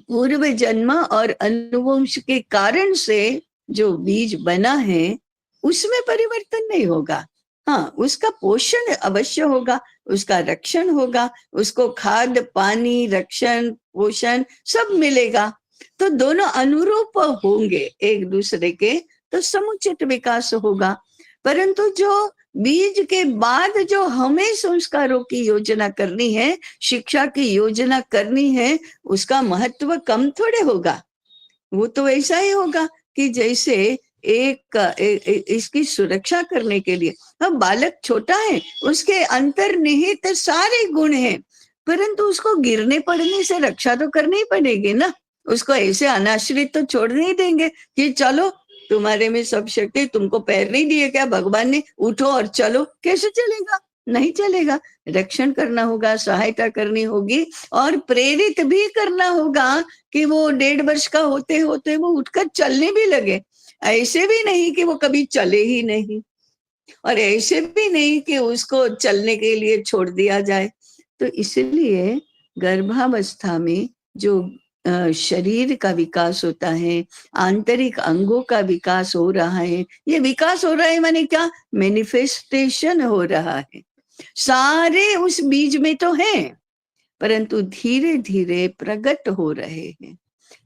A: पूर्व जन्म और अनुवंश के कारण से जो बीज बना है उसमें परिवर्तन नहीं होगा। हाँ, उसका पोषण अवश्य होगा, उसका रक्षण होगा, उसको खाद पानी रक्षण पोषण सब मिलेगा, तो दोनों अनुरूप होंगे एक दूसरे के, तो समुचित विकास होगा। परंतु जो बीज के बाद जो हमें संस्कारों की योजना करनी है, शिक्षा की योजना करनी है, उसका महत्व कम थोड़े होगा। वो तो ऐसा ही होगा कि जैसे इसकी सुरक्षा करने के लिए, अब बालक छोटा है, उसके अंतर्निहित सारे गुण हैं, परंतु उसको गिरने पड़ने से रक्षा तो करनी पड़ेगी ना। उसको ऐसे अनाश्रित तो छोड़ नहीं देंगे कि चलो तुम्हारे में सब शक्ति, तुमको पैर नहीं दिए क्या भगवान ने, उठो और चलो। कैसे चलेगा? नहीं चलेगा। रक्षण करना होगा, सहायता करनी होगी और प्रेरित भी करना होगा कि वो 1.5 वर्ष का होते होते वो उठकर चलने भी लगे। ऐसे भी नहीं कि वो कभी चले ही नहीं, और ऐसे भी नहीं कि उसको चलने के लिए छोड़ दिया जाए। तो इसलिए गर्भावस्था में जो शरीर का विकास होता है, आंतरिक अंगों का विकास हो रहा है, ये विकास हो रहा है माने क्या? मैनिफेस्टेशन हो रहा है। सारे उस बीज में तो हैं, परंतु धीरे धीरे प्रकट हो रहे हैं।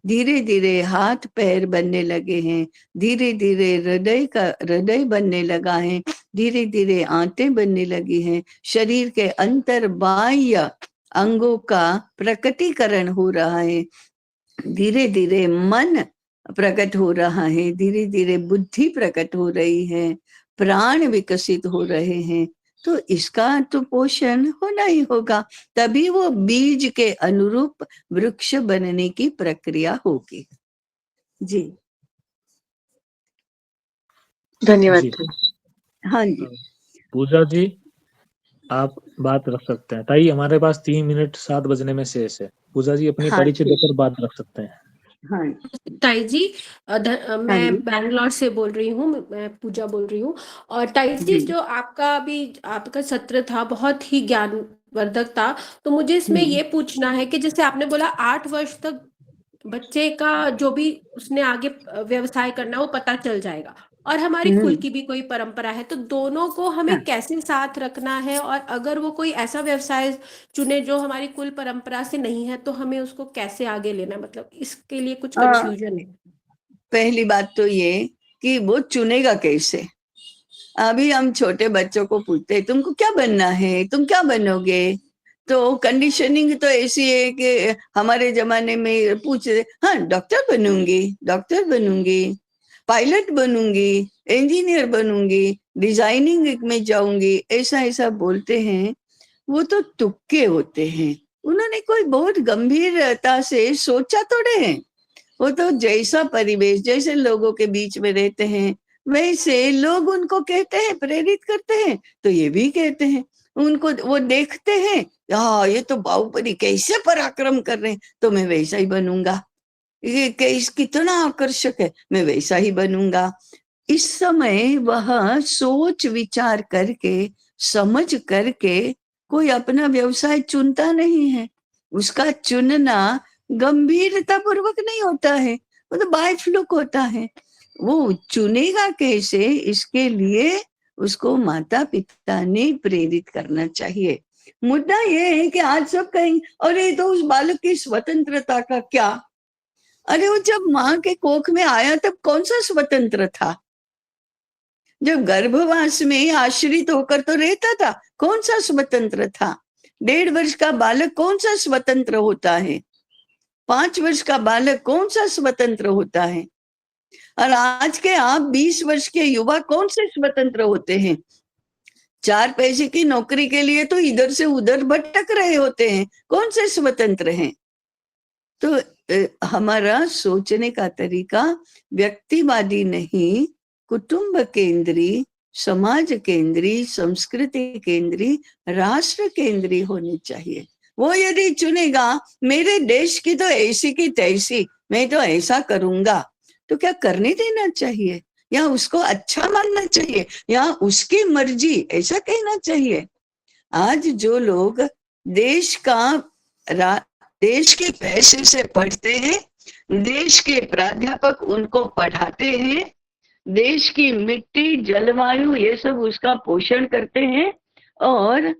A: धीरे धीरे हाथ पैर बनने लगे हैं, धीरे धीरे हृदय बनने लगा है, धीरे धीरे आंतें बनने लगी हैं, शरीर के अंतर बाह्य अंगों का प्रकटीकरण हो रहा है, धीरे धीरे मन प्रकट हो रहा है, धीरे धीरे बुद्धि प्रकट हो रही है, प्राण विकसित हो रहे हैं। तो इसका तो पोषण होना ही होगा, तभी वो बीज के अनुरूप वृक्ष बनने की प्रक्रिया होगी। जी
D: धन्यवाद।
B: जी।
A: हाँ जी,
B: पूजा जी आप बात रख सकते हैं। ताई हमारे पास 3 मिनट 7 बजने में शेष है। पूजा जी अपनी
A: हाँ
B: परिचय
A: जी,
B: देकर बात रख सकते हैं।
A: हाँ
E: ताई जी
A: हाँ
E: मैं
A: जी,
E: बैंगलोर से बोल रही हूँ, मैं पूजा बोल रही हूँ। और ताई जी
A: जी,
E: जो आपका सत्र था बहुत ही ज्ञानवर्धक था। तो मुझे इसमें ये पूछना है कि जैसे आपने बोला 8 वर्ष तक बच्चे का जो भी उसने आगे व्यवसाय करना वो पता चल जाएगा, और हमारी कुल की भी कोई परंपरा है, तो दोनों को हमें
A: हाँ,
E: कैसे साथ रखना है? और अगर वो कोई ऐसा व्यवसाय चुने जो हमारी कुल परंपरा से नहीं है तो हमें उसको कैसे आगे लेना है? मतलब इसके लिए कुछ कंफ्यूजन है।
A: पहली बात तो ये कि वो चुनेगा कैसे, अभी हम छोटे बच्चों को पूछते हैं तुमको क्या बनना है, तुम क्या बनोगे, तो कंडीशनिंग तो ऐसी है कि हमारे जमाने में पूछते हाँ डॉक्टर बनूंगी, डॉक्टर बनूंगी, पायलट बनूंगी, इंजीनियर बनूंगी, डिजाइनिंग में जाऊंगी, ऐसा ऐसा बोलते हैं। वो तो तुक्के होते हैं, उन्होंने कोई बहुत गंभीरता से सोचा थोड़े हैं। वो तो जैसा परिवेश, जैसे लोगों के बीच में रहते हैं, वैसे लोग उनको कहते हैं, प्रेरित करते हैं, तो ये भी कहते हैं। उनको वो देखते हैं, हाँ ये तो बाहुबली कैसे पराक्रम कर रहे हैं, तो मैं वैसा ही बनूंगा, ये कैसे कितना आकर्षक है, मैं वैसा ही बनूंगा। इस समय वह सोच विचार करके, समझ करके कोई अपना व्यवसाय चुनता नहीं है। उसका चुनना गंभीरता पूर्वक नहीं होता है, वो तो बाय फ्लूक होता है। वो चुनेगा कैसे, इसके लिए उसको माता पिता ने प्रेरित करना चाहिए। मुद्दा ये है कि आज सब कहेंगे अरे तो उस बालक की स्वतंत्रता का क्या, अरे वो जब माँ के कोख में आया तब कौन सा स्वतंत्र था, जब गर्भवास में आश्रित होकर तो रहता था, कौन सा स्वतंत्र था। 1.5 वर्ष का बालक कौन सा स्वतंत्र होता है, 5 वर्ष का बालक कौन सा स्वतंत्र होता है, और आज के आप 20 वर्ष के युवा कौन से स्वतंत्र होते हैं। 4 पैसे की नौकरी के लिए तो इधर से उधर भटक रहे होते हैं, कौन से स्वतंत्र हैं। तो हमारा सोचने का तरीका व्यक्तिवादी नहीं, कुटुंब केंद्री, समाज केंद्री, संस्कृति केंद्री, राष्ट्र केंद्री होनी चाहिए। वो यदि चुनेगा मेरे देश की तो ऐसी की तैसी, मैं तो ऐसा करूंगा, तो क्या करने देना चाहिए, या उसको अच्छा मानना चाहिए, या उसकी मर्जी ऐसा कहना चाहिए। आज जो लोग देश के पैसे से पढ़ते हैं, देश के प्राध्यापक उनको पढ़ाते हैं, देश की मिट्टी जलवायु ये सब उसका पोषण करते हैं, और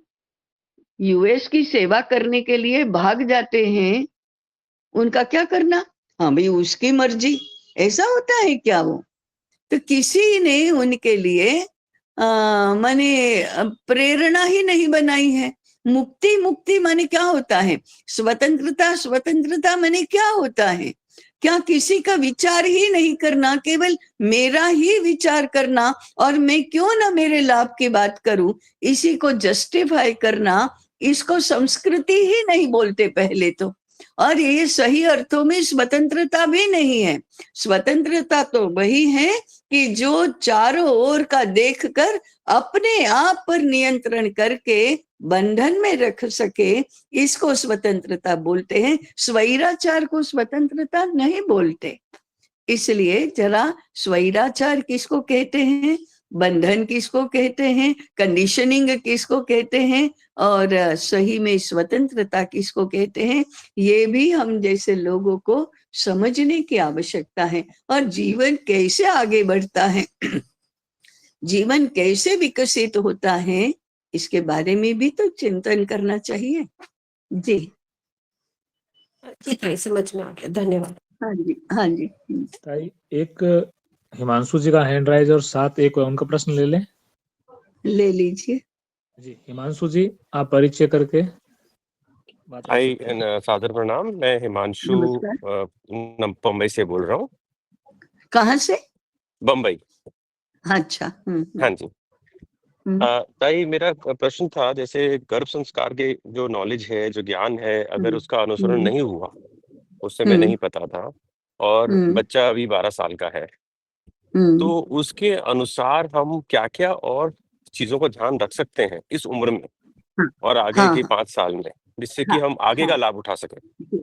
A: यूएस की सेवा करने के लिए भाग जाते हैं, उनका क्या करना, हाँ भाई उसकी मर्जी, ऐसा होता है क्या। वो तो किसी ने उनके लिए माने प्रेरणा ही नहीं बनाई है। मुक्ति मुक्ति माने क्या होता है, स्वतंत्रता स्वतंत्रता माने क्या होता है, क्या किसी का विचार ही नहीं करना, केवल मेरा ही विचार करना, और मैं क्यों ना मेरे लाभ की बात करूं, इसी को जस्टिफाई करना, इसको संस्कृति ही नहीं बोलते पहले तो। और ये सही अर्थों में स्वतंत्रता भी नहीं है। स्वतंत्रता तो वही है कि जो चारों ओर का देखकर अपने आप पर नियंत्रण करके बंधन में रख सके, इसको स्वतंत्रता बोलते हैं। स्वैराचार को स्वतंत्रता नहीं बोलते। इसलिए जरा स्वैराचार किसको कहते हैं, बंधन किसको कहते हैं, कंडीशनिंग किसको कहते हैं, और सही में स्वतंत्रता किसको कहते हैं, ये भी हम जैसे लोगों को समझने की आवश्यकता है। और जीवन कैसे आगे बढ़ता है, जीवन कैसे विकसित होता है, इसके बारे में भी तो चिंतन करना चाहिए। जी
E: ठीक है, समझ में आ गया, धन्यवाद।
A: हाँ जी, हाँ जी।
B: ताई एक हिमांशु जी का हैंड राइज और साथ एक उनका प्रश्न ले लें।
A: ले लीजिए
B: जी हिमांशु जी, आप परिचय करके बात कर
F: हाय
B: सकते हैं।
F: सादर प्रणाम, मैं हिमांशु
A: नमस्कार।
F: बम्बई से बोल रहा हूँ।
A: कहाँ से?
F: बम्बई।
A: अच्छा।
F: हाँ जी। ताई मेरा प्रश्न था, जैसे गर्भ संस्कार के जो नॉलेज है, जो ज्ञान है, अगर उसका अनुसरण नहीं हुआ, उससे मैं नहीं पता था, और बच्चा अभी 12 साल का है, तो उसके अनुसार हम क्या क्या और चीजों को ध्यान रख सकते हैं इस उम्र में और आगे के 5 साल में, जिससे कि हम आगे का लाभ उठा सकें।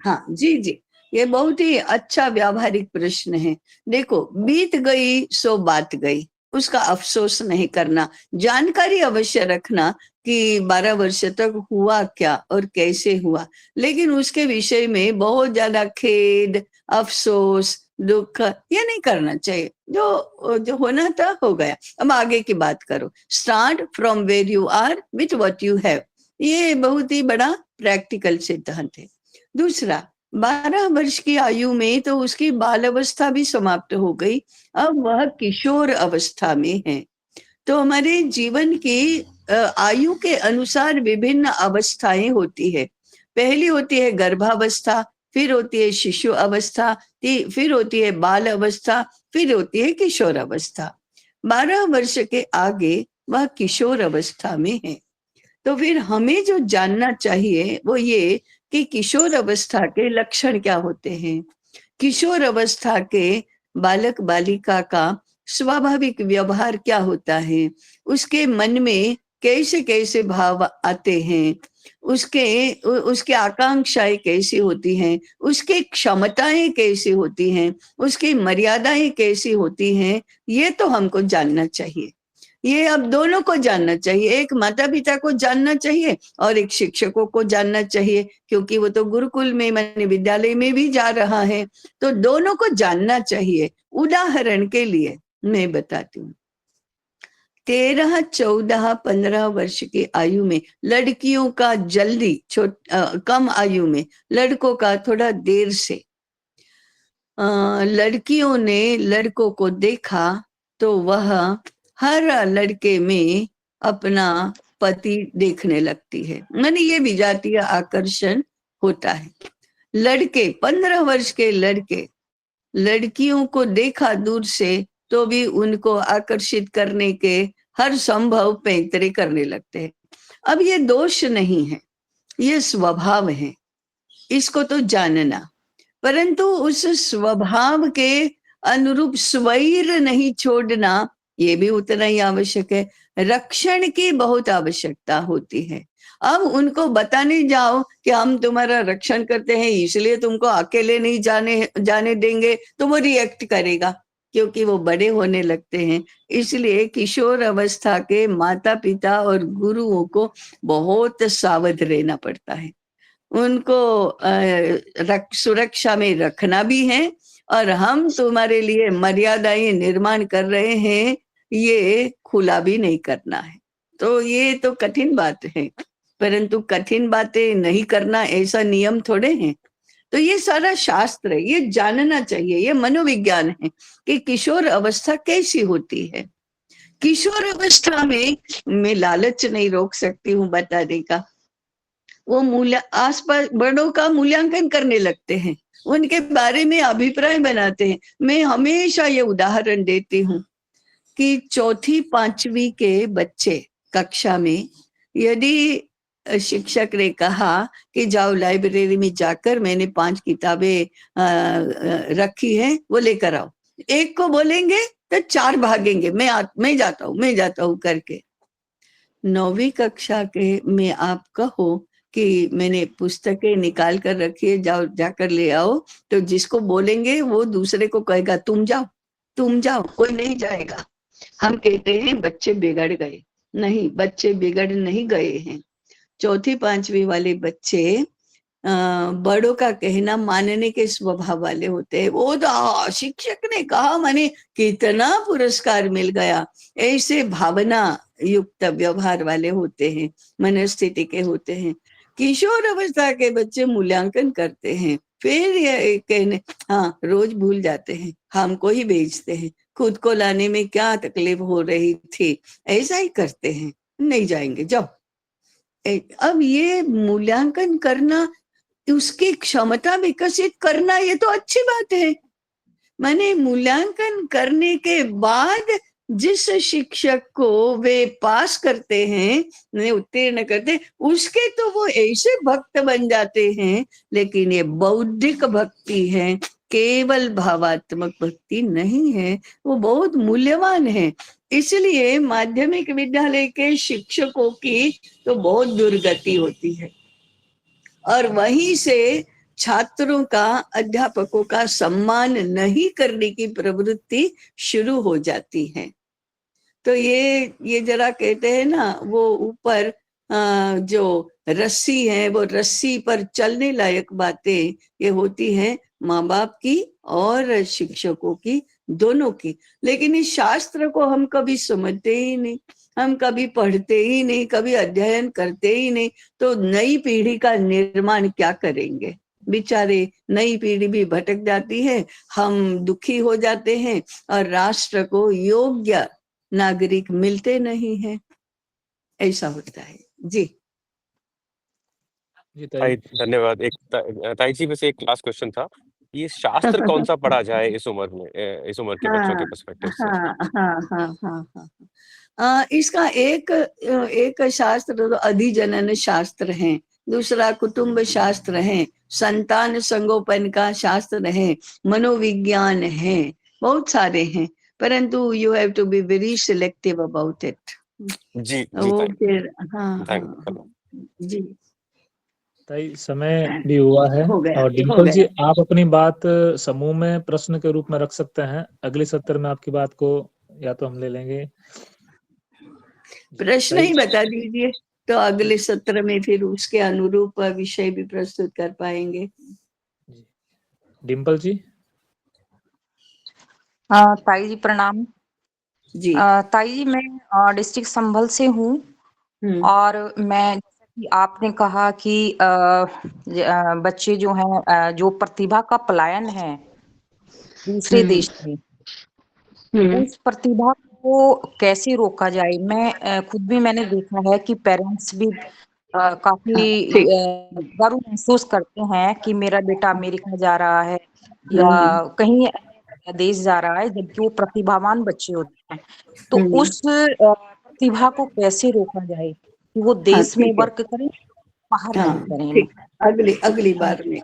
A: हाँ जी जी, ये बहुत ही अच्छा व्यावहारिक प्रश्न है। देखो, बीत गई सो बात गई, उसका अफसोस नहीं करना, जानकारी अवश्य रखना कि 12 वर्ष तक हुआ क्या और कैसे हुआ, लेकिन उसके विषय में बहुत ज्यादा खेद, अफसोस, दुख ये नहीं करना चाहिए। जो होना था हो गया, अब आगे की बात करो। Start from where you are with what you have, ये बहुत ही बड़ा प्रैक्टिकल सिद्धांत है। दूसरा, 12 वर्ष की आयु में तो उसकी बाल अवस्था भी समाप्त हो गई, अब वह किशोर अवस्था में है। तो हमारे जीवन की आयु के अनुसार विभिन्न अवस्थाएं होती है। पहली होती है गर्भावस्था, फिर होती है शिशु अवस्था, फिर होती है बाल अवस्था, फिर होती है किशोर अवस्था। 12 वर्ष के आगे वह किशोर अवस्था में है। तो फिर हमें जो जानना चाहिए वो ये कि किशोर अवस्था के लक्षण क्या होते हैं, किशोर अवस्था के बालक बालिका का स्वाभाविक व्यवहार क्या होता है, उसके मन में कैसे कैसे भाव आते हैं, उसके आकांक्षाएं कैसी होती हैं, उसके क्षमताएं कैसी होती हैं, उसकी मर्यादाएं कैसी होती हैं, ये तो हमको जानना चाहिए। ये अब दोनों को जानना चाहिए, एक माता पिता को जानना चाहिए और एक शिक्षकों को जानना चाहिए, क्योंकि वो तो गुरुकुल में माने विद्यालय में भी जा रहा है, तो दोनों को जानना चाहिए। उदाहरण के लिए मैं बताती हूँ, 13, 14, 15 वर्ष की आयु में लड़कियों का जल्दी, कम आयु में लड़कों का थोड़ा देर से। लड़कियों ने लड़कों को देखा तो वह हर लड़के में अपना पति देखने लगती है, माने ये विजातीय आकर्षण होता है। लड़के 15 वर्ष के लड़के लड़कियों को देखा दूर से तो भी उनको आकर्षित करने के हर संभव पैंतरे करने लगते हैं। अब ये दोष नहीं है, ये स्वभाव है, इसको तो जानना, परंतु उस स्वभाव के अनुरूप स्वैर नहीं छोड़ना, ये भी उतना ही आवश्यक है। रक्षण की बहुत आवश्यकता होती है। अब उनको बताने जाओ कि हम तुम्हारा रक्षण करते हैं इसलिए तुमको अकेले नहीं जाने देंगे, तो वो रिएक्ट करेगा, क्योंकि वो बड़े होने लगते हैं। इसलिए किशोर अवस्था के माता पिता और गुरुओं को बहुत सावध रहना पड़ता है। उनको सुरक्षा में रखना भी है, और हम तुम्हारे लिए मर्यादाएं निर्माण कर रहे हैं, ये खुला भी नहीं करना है। तो ये तो कठिन बात है, परंतु कठिन बातें नहीं करना ऐसा नियम थोड़े हैं। तो ये सारा शास्त्र है, ये जानना चाहिए, ये मनोविज्ञान है कि किशोर अवस्था कैसी होती है। किशोर अवस्था में मैं लालच नहीं रोक सकती हूँ बताने का। वो आसपास बड़ों का मूल्यांकन करने लगते हैं, उनके बारे में अभिप्राय बनाते हैं। मैं हमेशा ये उदाहरण देती हूँ कि 4ठी 5वीं के बच्चे कक्षा में यदि शिक्षक ने कहा कि जाओ लाइब्रेरी में जाकर मैंने 5 किताबें रखी हैं, वो लेकर आओ, एक को बोलेंगे तो 4 भागेंगे, मैं जाता हूँ करके। 9वीं कक्षा के में आप कहो कि मैंने पुस्तकें निकाल कर रखी है, जाकर ले आओ, तो जिसको बोलेंगे वो दूसरे को कहेगा तुम जाओ, कोई नहीं जाएगा। हम कहते हैं बच्चे बिगड़ गए, नहीं, बच्चे बिगड़ नहीं गए हैं। 4ठी 5वीं वाले बच्चे बड़ों का कहना मानने के स्वभाव वाले होते हैं। वो तो शिक्षक ने कहा माने कितना पुरस्कार मिल गया, ऐसे भावना युक्त व्यवहार वाले होते हैं, मनस्थिति के होते हैं। किशोर अवस्था के बच्चे मूल्यांकन करते हैं, फिर ये कहने हाँ रोज भूल जाते हैं, हमको ही बेचते हैं, खुद को लाने में क्या तकलीफ हो रही थी, ऐसा ही करते हैं, नहीं जाएंगे जाओ। अब ये मूल्यांकन करना, उसकी क्षमता विकसित करना, ये तो अच्छी बात है। माने मूल्यांकन करने के बाद जिस शिक्षक को वे पास करते हैं, उत्तीर्ण करते, उसके तो वो ऐसे भक्त बन जाते हैं। लेकिन ये बौद्धिक भक्ति है, केवल भावात्मक भक्ति नहीं है, वो बहुत मूल्यवान है। इसलिए माध्यमिक विद्यालय के शिक्षकों की तो बहुत दुर्गति होती है, और वहीं से छात्रों का, अध्यापकों का सम्मान नहीं करने की प्रवृत्ति शुरू हो जाती है। तो ये जरा कहते हैं ना, वो ऊपर जो रस्सी है, वो रस्सी पर चलने लायक बातें ये होती हैं माँ बाप की और शिक्षकों की, दोनों की। लेकिन इस शास्त्र को हम कभी समझते ही नहीं, हम कभी पढ़ते ही नहीं, कभी अध्ययन करते ही नहीं, तो नई पीढ़ी का निर्माण क्या करेंगे? बेचारे नई पीढ़ी भी भटक जाती है, हम दुखी हो जाते हैं, और राष्ट्र को योग्य नागरिक मिलते नहीं हैं, ऐसा होता है। जी
B: जी
F: ताई
B: ताई।
F: धन्यवाद। एक ताई जी बस एक लास्ट क्वेश्चन था, ये शास्त्र कौन सा पढ़ा जाए इस उम्र में, इस उम्र के बच्चों
A: हाँ
F: के पर्सपेक्टिव से?
A: हाँ हाँ हाँ हाँ हाँ। इसका एक शास्त्र तो अधिजनन शास्त्र है, दूसरा कुटुंब शास्त्र है, संतान संगोपन का शास्त्र है, मनोविज्ञान है, बहुत सारे हैं, परंतु you have to be very selective about it.
F: जी
A: वो
F: ताई,
A: फिर हाँ हाँ
F: धन्यवाद।
A: हाँ जी
B: ताई समय भी हुआ है,
A: हो गया
B: और
A: हो
B: डिम्पल जी
A: गया।
B: आप अपनी बात समूह में प्रश्न के रूप में रख सकते हैं। अगले सत्र में आपकी बात को या तो हम ले लेंगे।
A: प्रश्न
B: ताई
A: ही बता दीजिए, तो अगले सत्र में फिर उसके अनुरूप विषय भी प्रस्तुत कर पाएंगे।
B: जी। डिम्पल जी।
G: ताई जी प्रणाम।
A: जी
G: ताई जी मैं डिस्ट्रिक्ट संभल से हूँ, और मैं जैसा कि आपने कहा कि बच्चे जो हैं जो प्रतिभा का पलायन है दूसरे देश में, उस प्रतिभा को कैसे रोका जाए। मैं खुद भी मैंने देखा है कि पेरेंट्स भी काफी
A: ठीक।
G: गर्व महसूस करते हैं कि मेरा बेटा अमेरिका जा रहा है या कहीं देश जा रहा है, जबकि वो प्रतिभावान बच्चे होते हैं। तो उस प्रतिभा को कैसे रोका जाए कि वो
A: हाँ
G: देश में
A: ठीक है,
G: वर्क करें, बाहर
A: हाँ
G: नहीं करें।
A: ठीक, अगली बार में